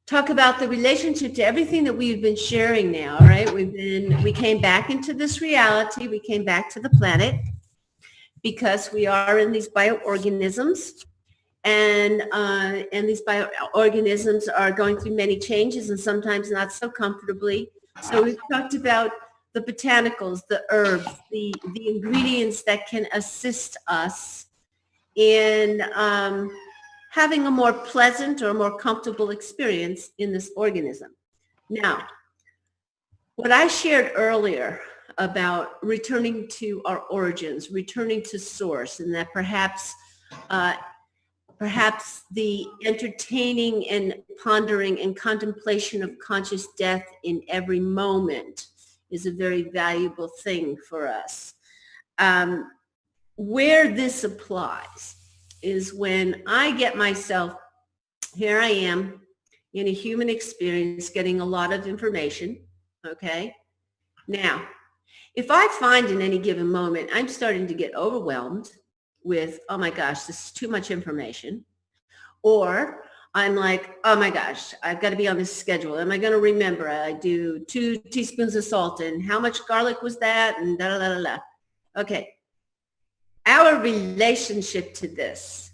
talk about the relationship to everything that we've been sharing now, right? We came back into this reality. We came back to the planet because we are in these bioorganisms, and these bioorganisms are going through many changes and sometimes not so comfortably. So we've talked about the botanicals, the herbs, the ingredients that can assist us in having a more pleasant or more comfortable experience in this organism. Now, what I shared earlier about returning to our origins, returning to source, and that perhaps the entertaining and pondering and contemplation of conscious death in every moment is a very valuable thing for us. Where this applies is when I get myself, here I am in a human experience getting a lot of information, okay? Now, if I find in any given moment I'm starting to get overwhelmed with, oh my gosh, this is too much information, or I'm like, oh my gosh, I've got to be on this schedule. Am I going to remember? I do 2 teaspoons of salt, and how much garlic was that? And da da da da. Okay. Our relationship to this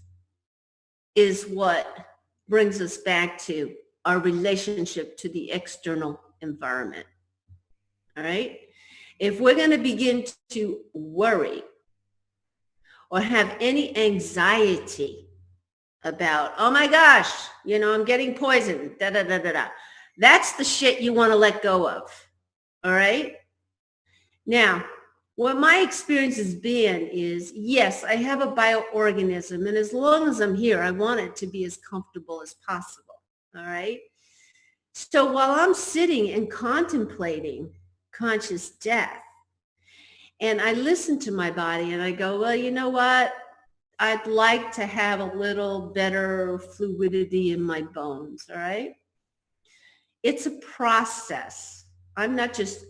is what brings us back to our relationship to the external environment. All right? If we're going to begin to worry or have any anxiety about, oh my gosh, I'm getting poisoned, da da da da da, that's the shit you want to let go of. All right? Now, what my experience has been is, yes, I have a bioorganism, and as long as I'm here, I want it to be as comfortable as possible, all right? So while I'm sitting and contemplating conscious death, and I listen to my body and I go, well, you know what? I'd like to have a little better fluidity in my bones, all right? It's a process. I'm not just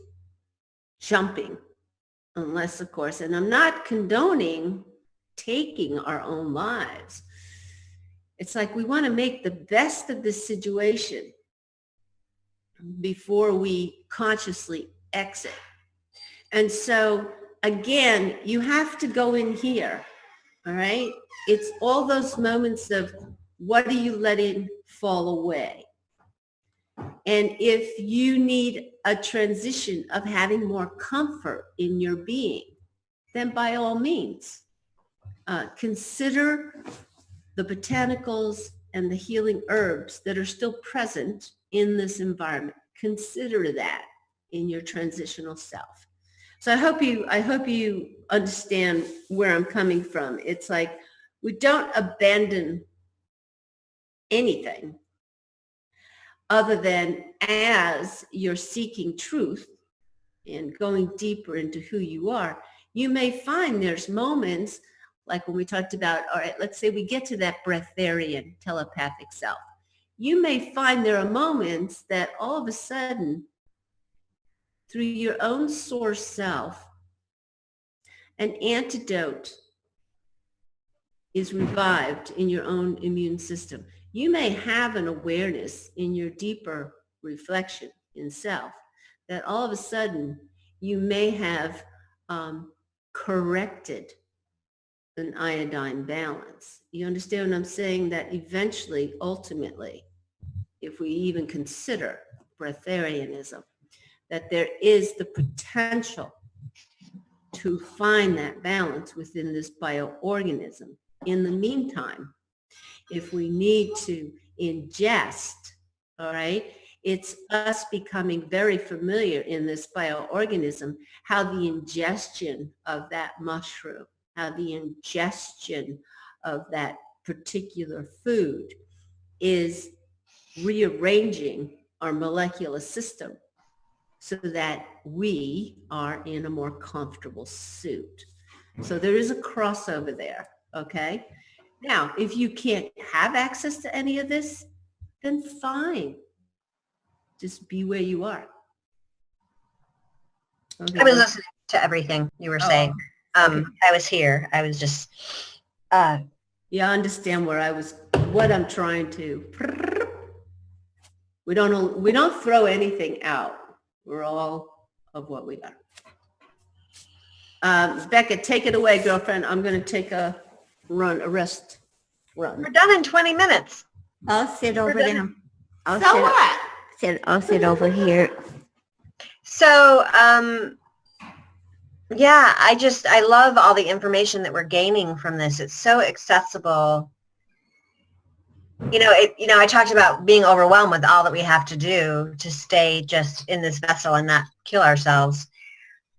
jumping, unless, of course, and I'm not condoning taking our own lives. It's like we want to make the best of this situation before we consciously exit. And so, again, you have to go in here, all right? It's all those moments of what are you letting fall away? And if you need a transition of having more comfort in your being, then by all means, consider the botanicals and the healing herbs that are still present in this environment. Consider that in your transitional self. So I hope you understand where I'm coming from. It's like we don't abandon anything other than as you're seeking truth and going deeper into who you are, you may find there's moments like when we talked about, all right, let's say we get to that breatharian telepathic self. You may find there are moments that all of a sudden, through your own source self, an antidote is revived in your own immune system. You may have an awareness in your deeper reflection in self that all of a sudden you may have corrected an iodine balance. You understand what I'm saying? That eventually, ultimately, if we even consider breatharianism, that there is the potential to find that balance within this bioorganism. In the meantime, if we need to ingest, all right, it's us becoming very familiar in this bioorganism, how the ingestion of that mushroom, how the ingestion of that particular food is rearranging our molecular system so that we are in a more comfortable suit. So there is a crossover there, okay? Now, if you can't have access to any of this, then fine. Just be where you are. Okay. I was listening to everything you were saying. Okay. I was here. I was just, Yeah, I understand what I'm trying to. We don't throw anything out. We're all of what we are. Becca, take it away, girlfriend. I'm going to take a rest run. we're done in 20 minutes. I'll sit over there. So what? I'll sit over here. So, yeah, I love all the information that we're gaining from this. It's so accessible. I talked about being overwhelmed with all that we have to do to stay just in this vessel and not kill ourselves.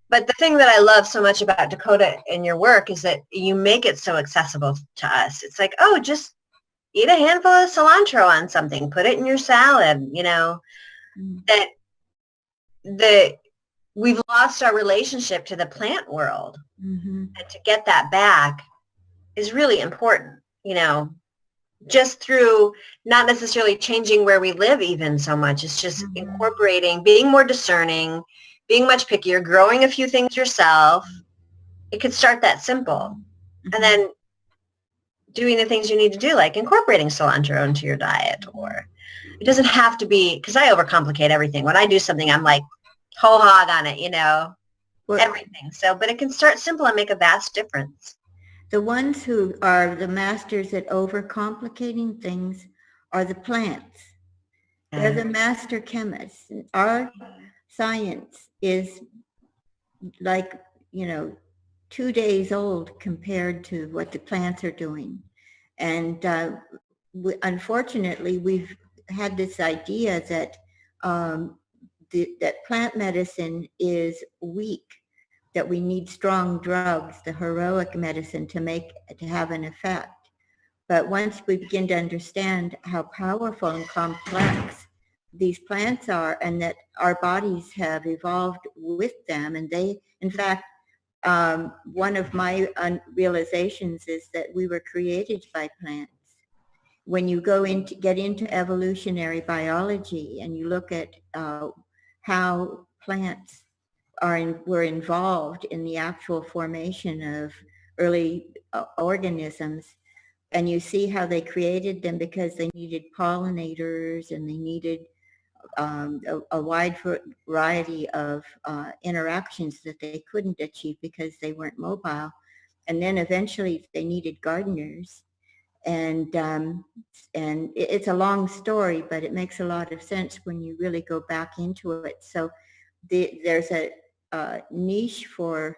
But the thing that I love so much about Dakota and your work is that you make it so accessible to us. It's like, oh, just eat a handful of cilantro on something, put it in your salad, that we've lost our relationship to the plant world. Mm-hmm. And to get that back is really important, just through not necessarily changing where we live even so much. It's just incorporating, being more discerning, being much pickier, growing a few things yourself. It could start that simple. And then doing the things you need to do, like incorporating cilantro into your diet. Or it doesn't have to be, because I overcomplicate everything. When I do something, I'm like whole hog on it, Well, everything. So, but it can start simple and make a vast difference. the ones who are the masters at overcomplicating things are the plants. They're the master chemists. Our science is like, 2 days old compared to what the plants are doing. And unfortunately, we've had this idea that that plant medicine is weak, that we need strong drugs, the heroic medicine to have an effect. But once we begin to understand how powerful and complex these plants are, and that our bodies have evolved with them. And they, in fact, one of my realizations is that we were created by plants. When you get into evolutionary biology and you look at how plants were involved in the actual formation of early organisms, and you see how they created them because they needed pollinators and they needed a wide variety of interactions that they couldn't achieve because they weren't mobile. And then eventually they needed gardeners. And it's a long story, but it makes a lot of sense when you really go back into it. So there's a niche for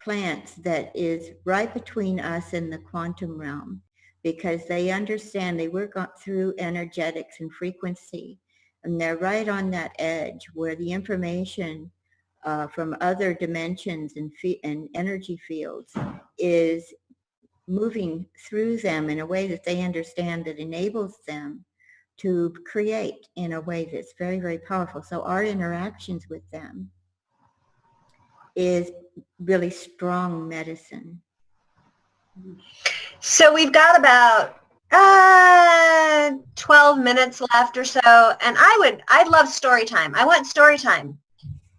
plants that is right between us and the quantum realm, because they understand, they work through energetics and frequency, and they're right on that edge where the information from other dimensions and energy fields is moving through them in a way that they understand, that enables them to create in a way that's very, very powerful. So our interactions with them is really strong medicine. So we've got about 12 minutes left or so, and I'd love story time. I want story time.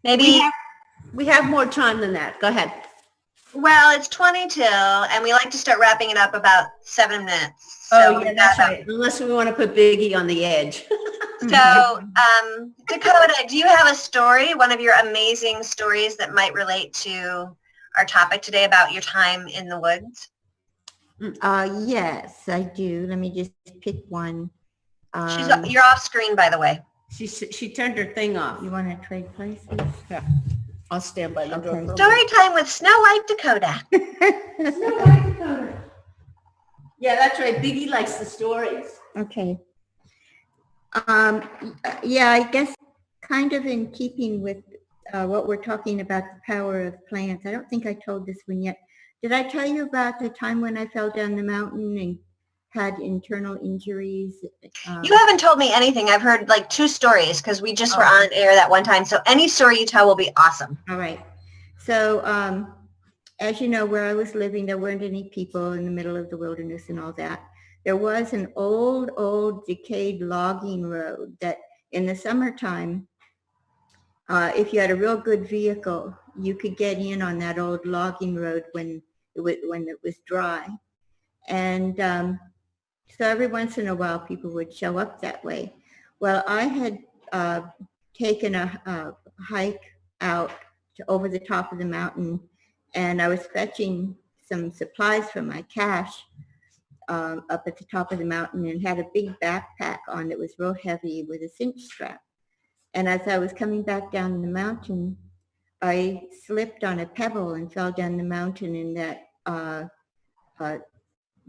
Maybe We have more time than that. Go ahead. well, it's 20 till, and we like to start wrapping it up about 7 minutes. So Oh, yeah, that's right. Unless we want to put Biggie on the edge. So, Dakota, do you have a story, one of your amazing stories that might relate to our topic today about your time in the woods? Yes, I do. Let me just pick one. You're off screen, by the way. She turned her thing off. You want to trade places? Yeah. I'll stand by the door. Okay. for a Story time with Snow White Dakota. minute. Yeah, that's right. Biggie likes the stories. Okay. Yeah, I guess kind of in keeping with what we're talking about, the power of plants. I don't think I told this one yet. Did I tell you about the time when I fell down the mountain and had internal injuries? You haven't told me anything. I've heard like 2 stories because we just were on air that one time. So any story you tell will be awesome. All right. So as you know, where I was living, there weren't any people in the middle of the wilderness and all that. There was an old decayed logging road that in the summertime, if you had a real good vehicle, you could get in on that old logging road when it was dry. And so every once in a while, people would show up that way. Well, I had taken a hike out over the top of the mountain, and I was fetching some supplies from my cache up at the top of the mountain, and had a big backpack on that was real heavy with a cinch strap. And as I was coming back down the mountain, I slipped on a pebble and fell down the mountain, and that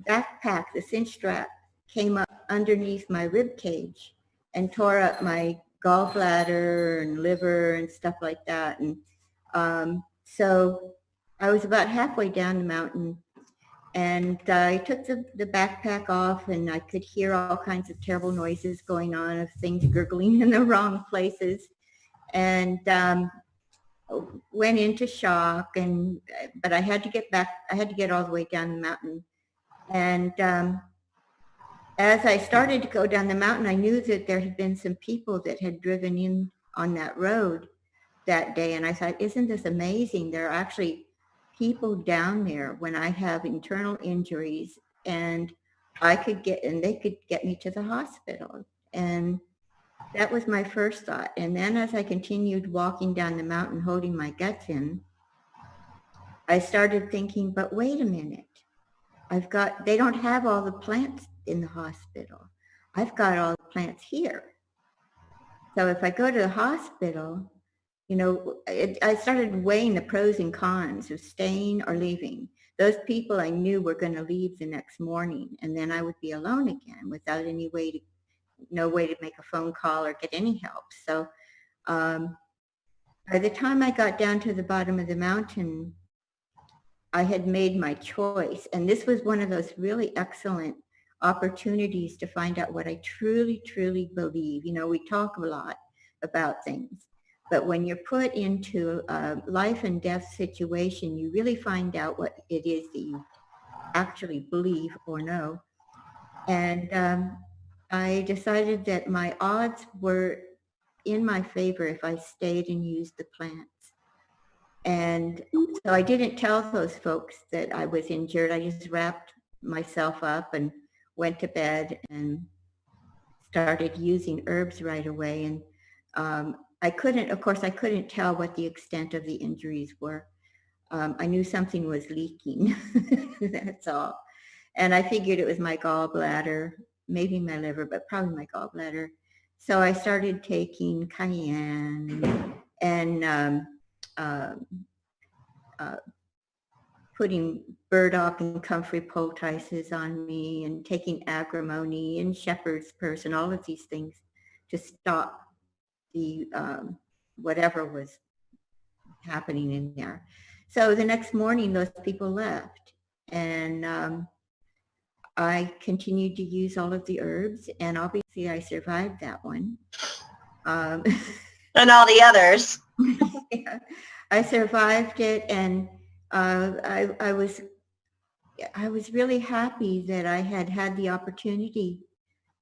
backpack, the cinch strap, came up underneath my rib cage and tore up my gallbladder and liver and stuff like that. And so I was about halfway down the mountain, and I took the backpack off, and I could hear all kinds of terrible noises going on of things gurgling in the wrong places, and went into shock. But I had to get back. I had to get all the way down the mountain. And as I started to go down the mountain, I knew that there had been some people that had driven in on that road that day. And I thought, isn't this amazing? There are actually people down there when I have internal injuries, and they could get me to the hospital. And that was my first thought. And then as I continued walking down the mountain, holding my guts in, I started thinking, but wait a minute. They don't have all the plants in the hospital. I've got all the plants here. So if I go to the hospital, I started weighing the pros and cons of staying or leaving. Those people I knew were going to leave the next morning, and then I would be alone again without no way to make a phone call or get any help. So by the time I got down to the bottom of the mountain, I had made my choice. And this was one of those really excellent opportunities to find out what I truly, truly believe. You know, we talk a lot about things, but when you're put into a life and death situation, you really find out what it is that you actually believe or know. And I decided that my odds were in my favor if I stayed and used the plants. And so I didn't tell those folks that I was injured. I just wrapped myself up and went to bed and started using herbs right away. And I couldn't tell what the extent of the injuries were. I knew something was leaking, that's all. And I figured it was my gallbladder, maybe my liver, but probably my gallbladder. So I started taking cayenne and putting burdock and comfrey poultices on me and taking agrimony and shepherd's purse and all of these things to stop the whatever was happening in there. So the next morning, those people left, and I continued to use all of the herbs, and obviously I survived that one. And all the others. Yeah, I survived it, and I was really happy that I had the opportunity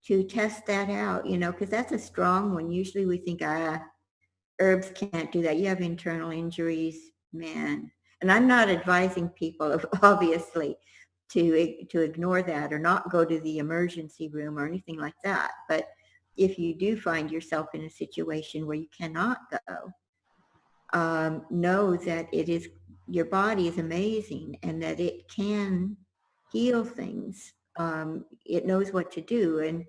to test that out, you know, because that's a strong one. Usually we think, herbs can't do that. You have internal injuries, man. And I'm not advising people, obviously, to ignore that or not go to the emergency room or anything like that. But if you do find yourself in a situation where you cannot go, know that your body is amazing and that it can heal things. It knows what to do. And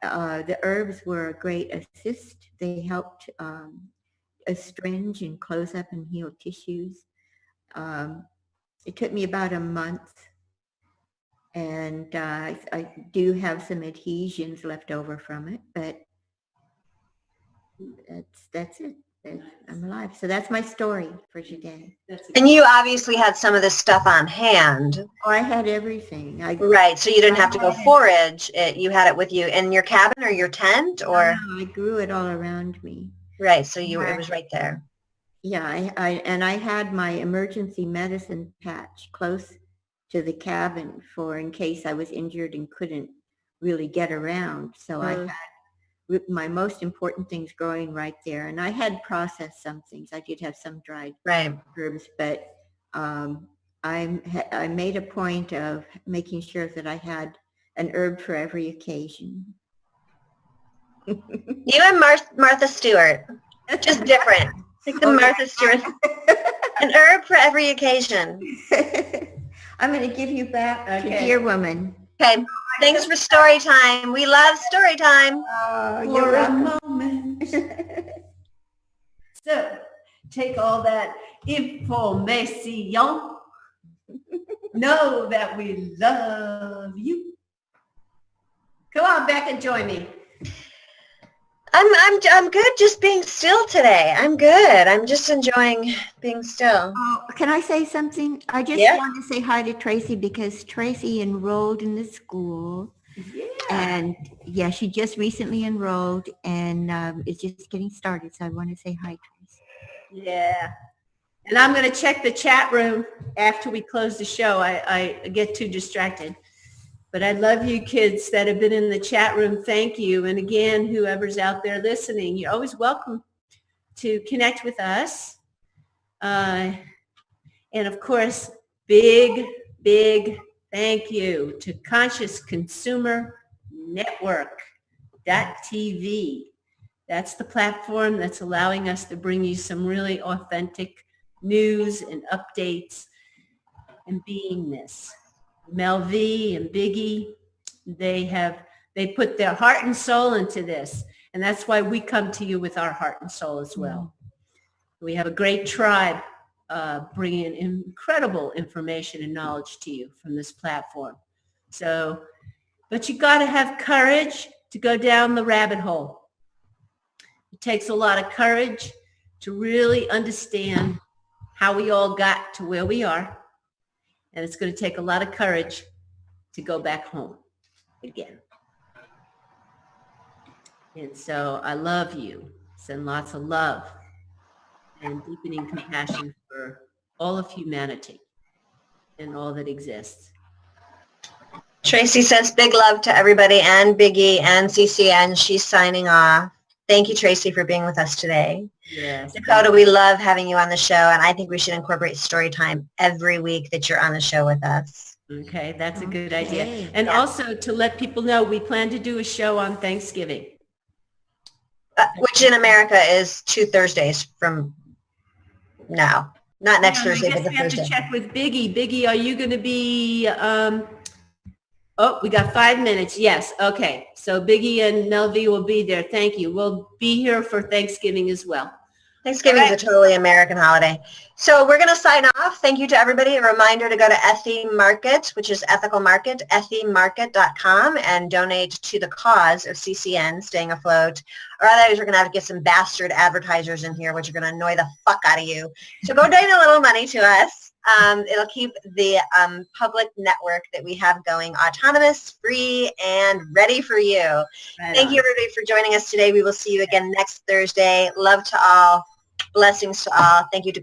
the herbs were a great assist. They helped astringe and close up and heal tissues. It took me about a month, and I do have some adhesions left over from it, but that's it. I'm alive. So that's my story for today. And you obviously had some of this stuff on hand. Oh, I had everything. Right, so you didn't have to go forage. You had it with you in your cabin or your tent, or? No, I grew it all around me. Right, so it was right there. Yeah, I had my emergency medicine patch close to the cabin for in case I was injured and couldn't really get around. So I had my most important things growing right there. And I had processed some things. I did have some dried herbs, but I made a point of making sure that I had an herb for every occasion. You and Martha Stewart, just different. Like the Martha Stewart. An herb for every occasion. I'm going to give you back to Dear Woman. Okay. Thanks for story time. We love story time. For a moment. So, take all that information. Know that we love you. Come on back and join me. I'm good just being still today. I'm good. I'm just enjoying being still. Oh, can I say something? I just want to say hi to Tracy because Tracy enrolled in the school. Yeah. And she just recently enrolled and is just getting started. So I want to say hi, Tracy. Yeah. And I'm going to check the chat room after we close the show. I get too distracted. But I love you kids that have been in the chat room. Thank you. And again, whoever's out there listening, you're always welcome to connect with us. And of course, big thank you to Conscious Consumer Network.tv. That's the platform that's allowing us to bring you some really authentic news and updates and beingness. Mel V and Biggie, they put their heart and soul into this. And that's why we come to you with our heart and soul as well. We have a great tribe bringing incredible information and knowledge to you from this platform. So, but you got to have courage to go down the rabbit hole. It takes a lot of courage to really understand how we all got to where we are. And it's going to take a lot of courage to go back home. again. And so I love you. Send lots of love and deepening compassion for all of humanity and all that exists. Tracy says big love to everybody and Biggie and CCN. She's signing off. Thank you, Tracy, for being with us today. Yes. Dakota, we love having you on the show, and I think we should incorporate story time every week that you're on the show with us. Okay, that's a good idea. Okay. And also to let people know, we plan to do a show on Thanksgiving. Which in America is 2 Thursdays from now. Not next I Thursday, guess but the we have Thursday. to check with Biggie. Biggie, are you going to be, oh, we got 5 minutes. Yes. Okay. So Biggie and Melvi will be there. Thank you. We'll be here for Thanksgiving as well. Thanksgiving is a totally American holiday. So we're going to sign off. Thank you to everybody. A reminder to go to Ethy Market, which is ethical market, ethymarket.com, and donate to the cause of CCN, staying afloat. Or otherwise, we're going to have to get some bastard advertisers in here, which are going to annoy the fuck out of you. So go donate a little money to us. It'll keep the public network that we have going autonomous, free, and ready for you. Right Thank on. you, everybody, for joining us today. We will see you again next Thursday. Love to all. Blessings to all. Thank you to